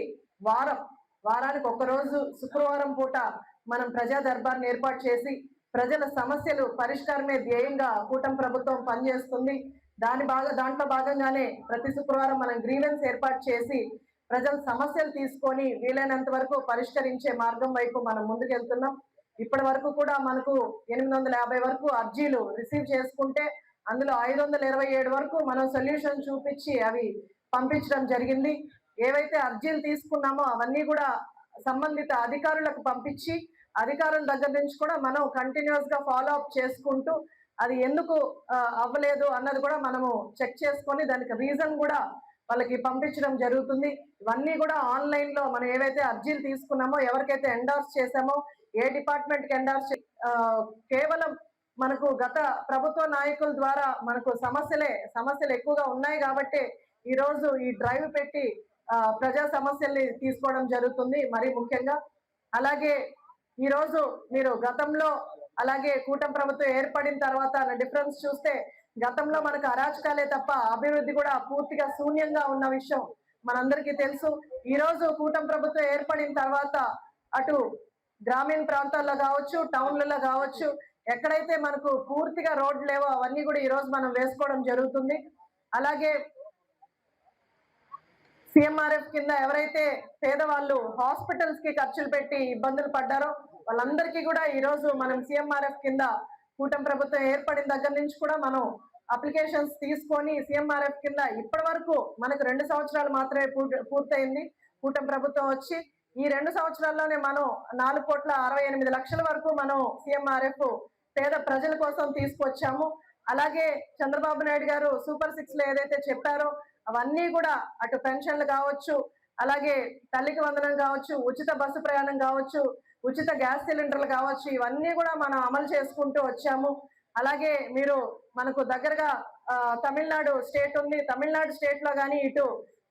వారానికి ఒక్కరోజు శుక్రవారం పూట మనం ప్రజా దర్బార్ని ఏర్పాటు చేసి ప్రజల సమస్యలు పరిష్కారమే ధ్యేయంగా కూటమి ప్రభుత్వం పనిచేస్తుంది. దాంట్లో భాగంగానే ప్రతి శుక్రవారం మనం గ్రీవెన్స్ ఏర్పాటు చేసి ప్రజల సమస్యలు తీసుకొని వీలైనంత వరకు పరిష్కరించే మార్గం వైపు మనం ముందుకెళ్తున్నాం. ఇప్పటి వరకు కూడా మనకు 850 వరకు అర్జీలు రిసీవ్ చేసుకుంటే అందులో 527 వరకు మనం సొల్యూషన్ చూపించి అవి పంపించడం జరిగింది. ఏవైతే అర్జీలు తీసుకున్నామో అవన్నీ కూడా సంబంధిత అధికారులకు పంపించి అధికారుల దగ్గర నుంచి కూడా మనం కంటిన్యూస్ గా ఫాలో అప్ చేసుకుంటూ అది ఎందుకు అవ్వలేదు అన్నది కూడా మనము చెక్ చేసుకొని దానికి రీజన్ కూడా వాళ్ళకి పంపించడం జరుగుతుంది. ఇవన్నీ కూడా ఆన్లైన్ లో మనం ఏవైతే అర్జీలు తీసుకున్నామో ఎవరికైతే ఎండార్స్ చేసామో ఏ డిపార్ట్మెంట్ కి ఎండార్స్ కేవలం మనకు గత ప్రభుత్వ నాయకుల ద్వారా మనకు సమస్యలు ఎక్కువగా ఉన్నాయి కాబట్టి ఈ రోజు ఈ డ్రైవ్ పెట్టి ప్రజా సమస్యల్ని తీసుకోవడం జరుగుతుంది. మరి ముఖ్యంగా అలాగే ఈ రోజు మీరు గతంలో అలాగే కూటమి ప్రభుత్వం ఏర్పడిన తర్వాత డిఫరెన్స్ చూస్తే గతంలో మనకు అరాచకాలే తప్ప అభివృద్ధి కూడా పూర్తిగా శూన్యంగా ఉన్న విషయం మనందరికీ తెలుసు. ఈ రోజు కూటమి ప్రభుత్వం ఏర్పడిన తర్వాత అటు గ్రామీణ ప్రాంతాల్లో కావచ్చు టౌన్లలో కావచ్చు ఎక్కడైతే మనకు పూర్తిగా రోడ్లు లేవో అవన్నీ కూడా ఈ రోజు మనం వేసుకోవడం జరుగుతుంది. అలాగే సిఎంఆర్ఎఫ్ కింద ఎవరైతే పేదవాళ్ళు హాస్పిటల్స్ కి ఖర్చులు పెట్టి ఇబ్బందులు పడ్డారో వాళ్ళందరికీ కూడా ఈ రోజు మనం సిఎంఆర్ఎఫ్ కింద కూటమి ప్రభుత్వం ఏర్పడిన దగ్గర నుంచి కూడా మనం అప్లికేషన్స్ తీసుకొని సిఎంఆర్ఎఫ్ కింద ఇప్పటి వరకు మనకు 2 సంవత్సరాలు మాత్రమే పూర్తయింది కూటమి ప్రభుత్వం వచ్చి. ఈ 2 సంవత్సరాల్లోనే మనం 4,68,00,000 వరకు మనం సిఎంఆర్ఎఫ్ పేద ప్రజల కోసం తీసుకొచ్చాము. అలాగే చంద్రబాబు నాయుడు గారు సూపర్ 6 లో ఏదైతే చెప్పారో అవన్నీ కూడా అటు పెన్షన్లు కావచ్చు, అలాగే తల్లికి వందనం కావచ్చు, ఉచిత బస్సు ప్రయాణం కావచ్చు, ఉచిత గ్యాస్ సిలిండర్లు కావచ్చు, ఇవన్నీ కూడా మనం అమలు చేసుకుంటూ వచ్చాము. అలాగే మీరు మనకు దగ్గరగా తమిళనాడు స్టేట్ ఉంది. తమిళనాడు స్టేట్ లో కానీ ఇటు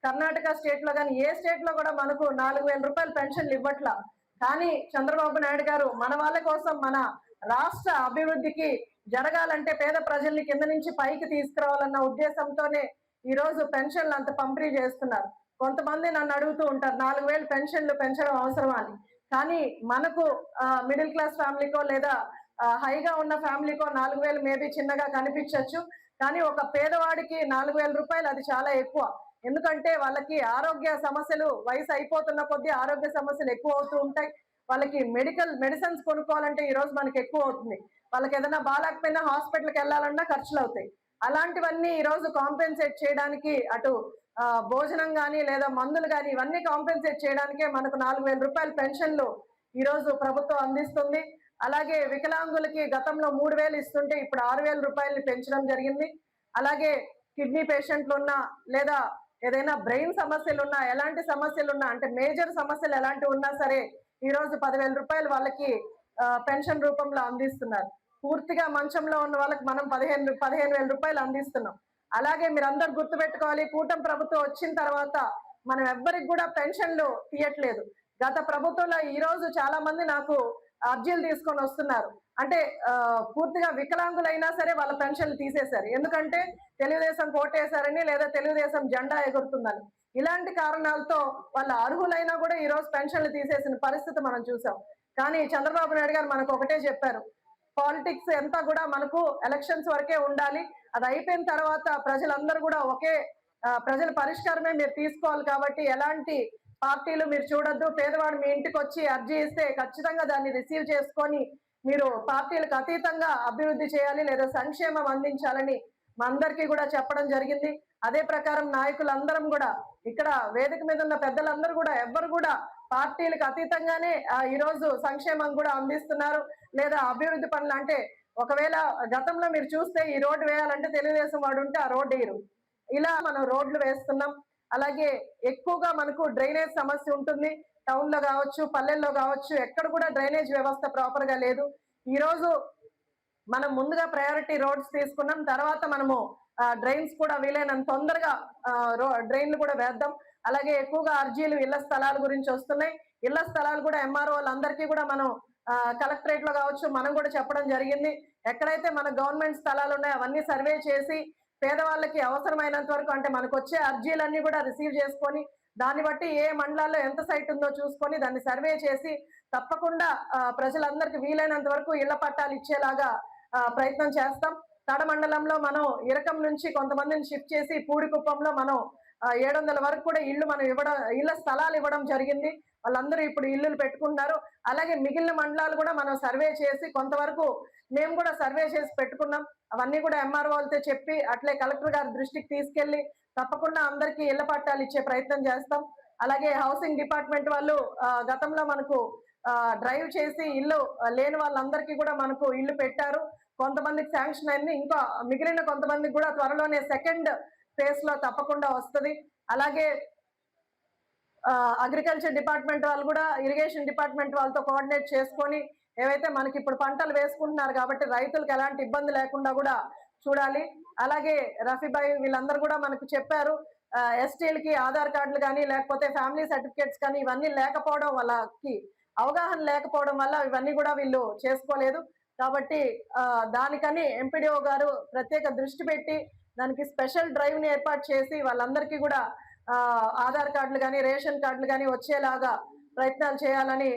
కర్ణాటక స్టేట్ లో కానీ ఏ స్టేట్ లో కూడా మనకు 4,000 రూపాయలు పెన్షన్లు ఇవ్వట్లా. కానీ చంద్రబాబు నాయుడు గారు మన వాళ్ళ కోసం మన రాష్ట్ర అభివృద్ధికి జరగాలంటే పేద ప్రజల్ని కింద నుంచి పైకి తీసుకురావాలన్న ఉద్దేశంతోనే ఈ రోజు పెన్షన్లు అంత పంపిణీ చేస్తున్నారు. కొంతమంది నన్ను అడుగుతూ ఉంటారు 4,000 పెన్షన్లు పెంచడం అవసరమా అని. కానీ మనకు మిడిల్ క్లాస్ ఫ్యామిలీకో లేదా హైగా ఉన్న ఫ్యామిలీకో 4,000 మేబీ చిన్నగా కనిపించవచ్చు. కానీ ఒక పేదవాడికి 4,000 రూపాయలు అది చాలా ఎక్కువ. ఎందుకంటే వాళ్ళకి ఆరోగ్య సమస్యలు వయసు అయిపోతున్న కొద్దీ ఆరోగ్య సమస్యలు ఎక్కువ అవుతూ ఉంటాయి. వాళ్ళకి మెడిసిన్స్ కొనుక్కోవాలంటే ఈ రోజు మనకి ఎక్కువ అవుతుంది. వాళ్ళకి ఏదైనా బాగాలేకపోయినా హాస్పిటల్కి వెళ్ళాలన్నా ఖర్చులు అవుతాయి. అలాంటివన్నీ ఈ రోజు కాంపెన్సేట్ చేయడానికి అటు భోజనం కానీ లేదా మందులు కానీ ఇవన్నీ కాంపెన్సేట్ చేయడానికే మనకు 4,000 రూపాయల పెన్షన్లు ఈ రోజు ప్రభుత్వం అందిస్తుంది. అలాగే వికలాంగులకి గతంలో 3,000 ఇస్తుంటే ఇప్పుడు 6,000 రూపాయలని పెంచడం జరిగింది. అలాగే కిడ్నీ పేషెంట్లు ఉన్నా లేదా ఏదైనా బ్రెయిన్ సమస్యలు ఉన్నా, ఎలాంటి సమస్యలు ఉన్నా, అంటే మేజర్ సమస్యలు ఎలాంటివి ఉన్నా సరే ఈరోజు 10,000 రూపాయలు వాళ్ళకి పెన్షన్ రూపంలో అందిస్తున్నారు. పూర్తిగా మంచంలో ఉన్న వాళ్ళకి మనం 15,000 రూపాయలు అందిస్తున్నాం. అలాగే మీరందరూ గుర్తుపెట్టుకోవాలి, కూటమి ప్రభుత్వం వచ్చిన తర్వాత మనం ఎవ్వరికి కూడా పెన్షన్లు తీయట్లేదు. గత ప్రభుత్వంలో ఈ రోజు చాలా మంది నాకు అర్జీలు తీసుకొని వస్తున్నారు. అంటే పూర్తిగా వికలాంగులైనా సరే వాళ్ళ పెన్షన్లు తీసేశారు. ఎందుకంటే తెలుగుదేశం కోటేశారని లేదా తెలుగుదేశం జెండా ఎగురుతుందని. ఇలాంటి కారణాలతో వాళ్ళ అర్హులైనా కూడా ఈ రోజు పెన్షన్లు తీసేసిన పరిస్థితి మనం చూసాం. కానీ చంద్రబాబు నాయుడు గారు మనకు ఒకటే చెప్పారు, పాలిటిక్స్ అంతా కూడా మనకు ఎలక్షన్స్ వరకే ఉండాలి, అది అయిపోయిన తర్వాత ప్రజలందరూ కూడా ప్రజల పరిష్కారమే మీరు తీసుకోవాలి, కాబట్టి ఎలాంటి పార్టీలు మీరు చూడొద్దు, పేదవాడు మీ ఇంటికి వచ్చి అర్జీ ఇస్తే ఖచ్చితంగా దాన్ని రిసీవ్ చేసుకొని మీరు పార్టీలకు అతీతంగా అభివృద్ధి చేయాలి లేదా సంక్షేమం అందించాలని మా అందరికీ కూడా చెప్పడం జరిగింది. అదే ప్రకారం నాయకులందరం కూడా ఇక్కడ వేదిక మీద ఉన్న పెద్దలందరూ కూడా ఎవ్వరు కూడా పార్టీలకు అతీతంగానే ఈరోజు సంక్షేమం కూడా అందిస్తున్నారు లేదా అభివృద్ధి పనులు. అంటే ఒకవేళ గతంలో మీరు చూస్తే ఈ రోడ్డు వేయాలంటే తెలుగుదేశం వాడు ఉంటే ఆ రోడ్డు వేయరు, ఇలా మనం రోడ్లు వేస్తున్నాం. అలాగే ఎక్కువగా మనకు డ్రైనేజ్ సమస్య ఉంటుంది, టౌన్ లో కావచ్చు పల్లెల్లో కావచ్చు, ఎక్కడ కూడా డ్రైనేజ్ వ్యవస్థ ప్రాపర్ గా లేదు. ఈ రోజు మనం ముందుగా ప్రయారిటీ రోడ్స్ తీసుకున్నాం, తర్వాత మనము డ్రైన్స్ కూడా వీలైనంత తొందరగా డ్రైన్లు కూడా వేద్దాం. అలాగే ఎక్కువగా అర్జీలు ఇళ్ల స్థలాల గురించి వస్తున్నాయి. ఇళ్ల స్థలాలు కూడా ఎంఆర్ఓలందరికీ కూడా మనం కలెక్టరేట్ లో కావచ్చు మనం కూడా చెప్పడం జరిగింది. ఎక్కడైతే మన గవర్నమెంట్ స్థలాలు ఉన్నాయో అవన్నీ సర్వే చేసి పేదవాళ్ళకి అవసరమైనంత వరకు, అంటే మనకు వచ్చే అర్జీలన్నీ కూడా రిసీవ్ చేసుకొని దాన్ని బట్టి ఏ మండలాల్లో ఎంత సైట్ ఉందో చూసుకొని దాన్ని సర్వే చేసి తప్పకుండా ప్రజలందరికీ వీలైనంత వరకు ఇళ్ల పట్టాలు ఇచ్చేలాగా ప్రయత్నం చేస్తాం. తడ మండలంలో మనం ఇరకం నుంచి కొంతమందిని షిఫ్ట్ చేసి పూడికుప్పంలో మనం 700 వరకు కూడా ఇళ్ల స్థలాలు ఇవ్వడం జరిగింది. వాళ్ళందరూ ఇప్పుడు ఇల్లులు పెట్టుకుంటున్నారు. అలాగే మిగిలిన మండలాలు కూడా మనం సర్వే చేసి కొంతవరకు మేము కూడా సర్వే చేసి పెట్టుకున్నాం. అవన్నీ కూడా ఎంఆర్ఓలతో చెప్పి అట్లే కలెక్టర్ గారి దృష్టికి తీసుకెళ్లి తప్పకుండా అందరికీ ఇళ్ల పట్టాలు ఇచ్చే ప్రయత్నం చేస్తాం. అలాగే హౌసింగ్ డిపార్ట్మెంట్ వాళ్ళు గతంలో మనకు డ్రైవ్ చేసి ఇల్లు లేని వాళ్ళందరికీ కూడా మనకు ఇల్లు పెట్టారు. కొంతమందికి శాంక్షన్ అయింది, ఇంకా మిగిలిన కొంతమందికి కూడా త్వరలోనే సెకండ్ ఫేజ్ లో తప్పకుండా వస్తుంది. అలాగే అగ్రికల్చర్ డిపార్ట్మెంట్ వాళ్ళు కూడా ఇరిగేషన్ డిపార్ట్మెంట్ వాళ్ళతో కోఆర్డినేట్ చేసుకొని ఏవైతే మనకి ఇప్పుడు పంటలు వేసుకుంటున్నారు కాబట్టి రైతులకు ఎలాంటి ఇబ్బంది లేకుండా కూడా చూడాలి. అలాగే రఫీబాయ్ వీళ్ళందరూ కూడా మనకు చెప్పారు, ఎస్టీలకి ఆధార్ కార్డులు కానీ లేకపోతే ఫ్యామిలీ సర్టిఫికేట్స్ కానీ ఇవన్నీ లేకపోవడం, వాళ్ళకి అవగాహన లేకపోవడం వల్ల ఇవన్నీ కూడా వీళ్ళు చేసుకోలేదు. కాబట్టి దానికని ఎంపీడీఓ గారు ప్రత్యేక దృష్టి పెట్టి దానికి స్పెషల్ డ్రైవ్ ని ఏర్పాటు చేసి వాళ్ళందరికీ కూడా ఆధార్ కార్డులు కానీ రేషన్ కార్డులు కానీ వచ్చేలాగా ప్రయత్నాలు చేయాలని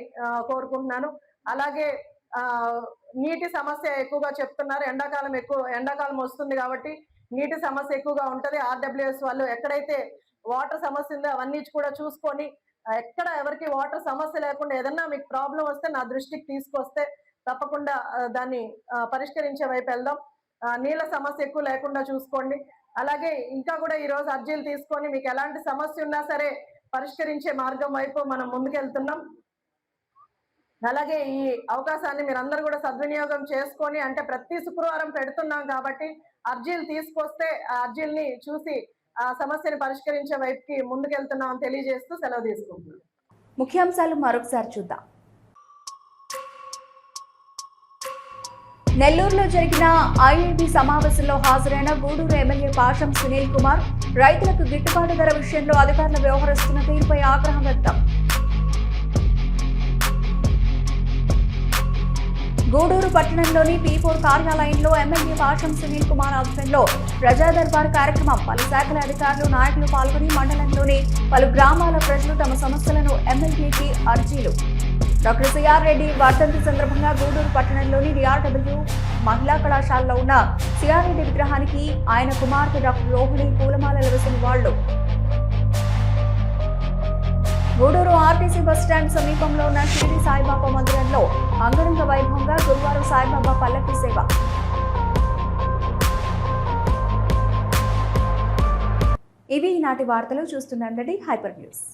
కోరుకుంటున్నాను. అలాగే నీటి సమస్య ఎక్కువగా చెప్తున్నారు. ఎండాకాలం వస్తుంది కాబట్టి నీటి సమస్య ఎక్కువగా ఉంటుంది. ఆర్డబ్ల్యూఎస్ వాళ్ళు ఎక్కడైతే వాటర్ సమస్య ఉందో అవన్నీ కూడా చూసుకొని ఎక్కడ ఎవరికి వాటర్ సమస్య లేకుండా ఏదన్నా మీకు ప్రాబ్లం వస్తే నా దృష్టికి తీసుకొస్తే తప్పకుండా దాన్ని పరిష్కరించే వైపు వెళ్దాం. నీళ్ళ సమస్య ఎక్కువ లేకుండా చూసుకోండి. అలాగే ఇంకా కూడా ఈ రోజు అర్జీలు తీసుకొని మీకు ఎలాంటి సమస్య ఉన్నా సరే పరిష్కరించే మార్గం వైపు మనం ముందుకెళ్తున్నాం. అలాగే ఈ అవకాశాన్ని మీరందరూ కూడా సద్వినియోగం చేసుకొని, అంటే ప్రతి శుక్రవారం పెడుతున్నాం కాబట్టి అర్జీలు తీసుకొస్తే ఆ అర్జీల్ని చూసి ఆ సమస్యను పరిష్కరించే వైపుకి ముందుకెళ్తున్నాం అని తెలియజేస్తూ సెలవు తీసుకుంటున్నాం. ముఖ్యాంశాలు మరొకసారి చూద్దాం. నెల్లూరులో జరిగిన ఐఐబి సమావేశంలో హాజరైన గూడూరు ఎమ్మెల్యే పాషం సునీల్ కుమార్ రైతులకు గిట్టుబాటు ధర విషయంలో అధికారులు వ్యవహరిస్తున్న తీరుపై ఆగ్రహం వ్యక్తం. గూడూరు పట్టణంలోని P4 కార్యాలయంలో ఎమ్మెల్యే పాషం సునీల్ కుమార్ ఆధ్వర్యంలో ప్రజా దర్బార్ కార్యక్రమం. పలు శాఖల అధికారులు నాయకులు పాల్గొని మండలంలోని పలు గ్రామాల ప్రజలు తమ సమస్యలను ఎమ్మెల్యేకి అర్జీలు. డాక్టర్ సిఆర్ రెడ్డి వర్ధంతి సందర్భంగా గూడూరు పట్టణంలోని DRW మహిళా కళాశాలలో ఉన్న సిఆర్ రెడ్డి విగ్రహానికి ఆయన కుమార్తె డాక్టర్ రోహిణి పూలమాలలు వేసిన వాళ్లు. గూడూరు ఆర్టీసీ బస్టాండ్ సమీపంలో ఉన్న షిరిడి సాయిబాబా మందిరంలో అంగరంగ వైభవంగా గురువారం సాయిబాబా పల్లకి సేవ. ఇవి ఈనాటి వార్తలు. చూస్తుండండి హైపర్ న్యూస్.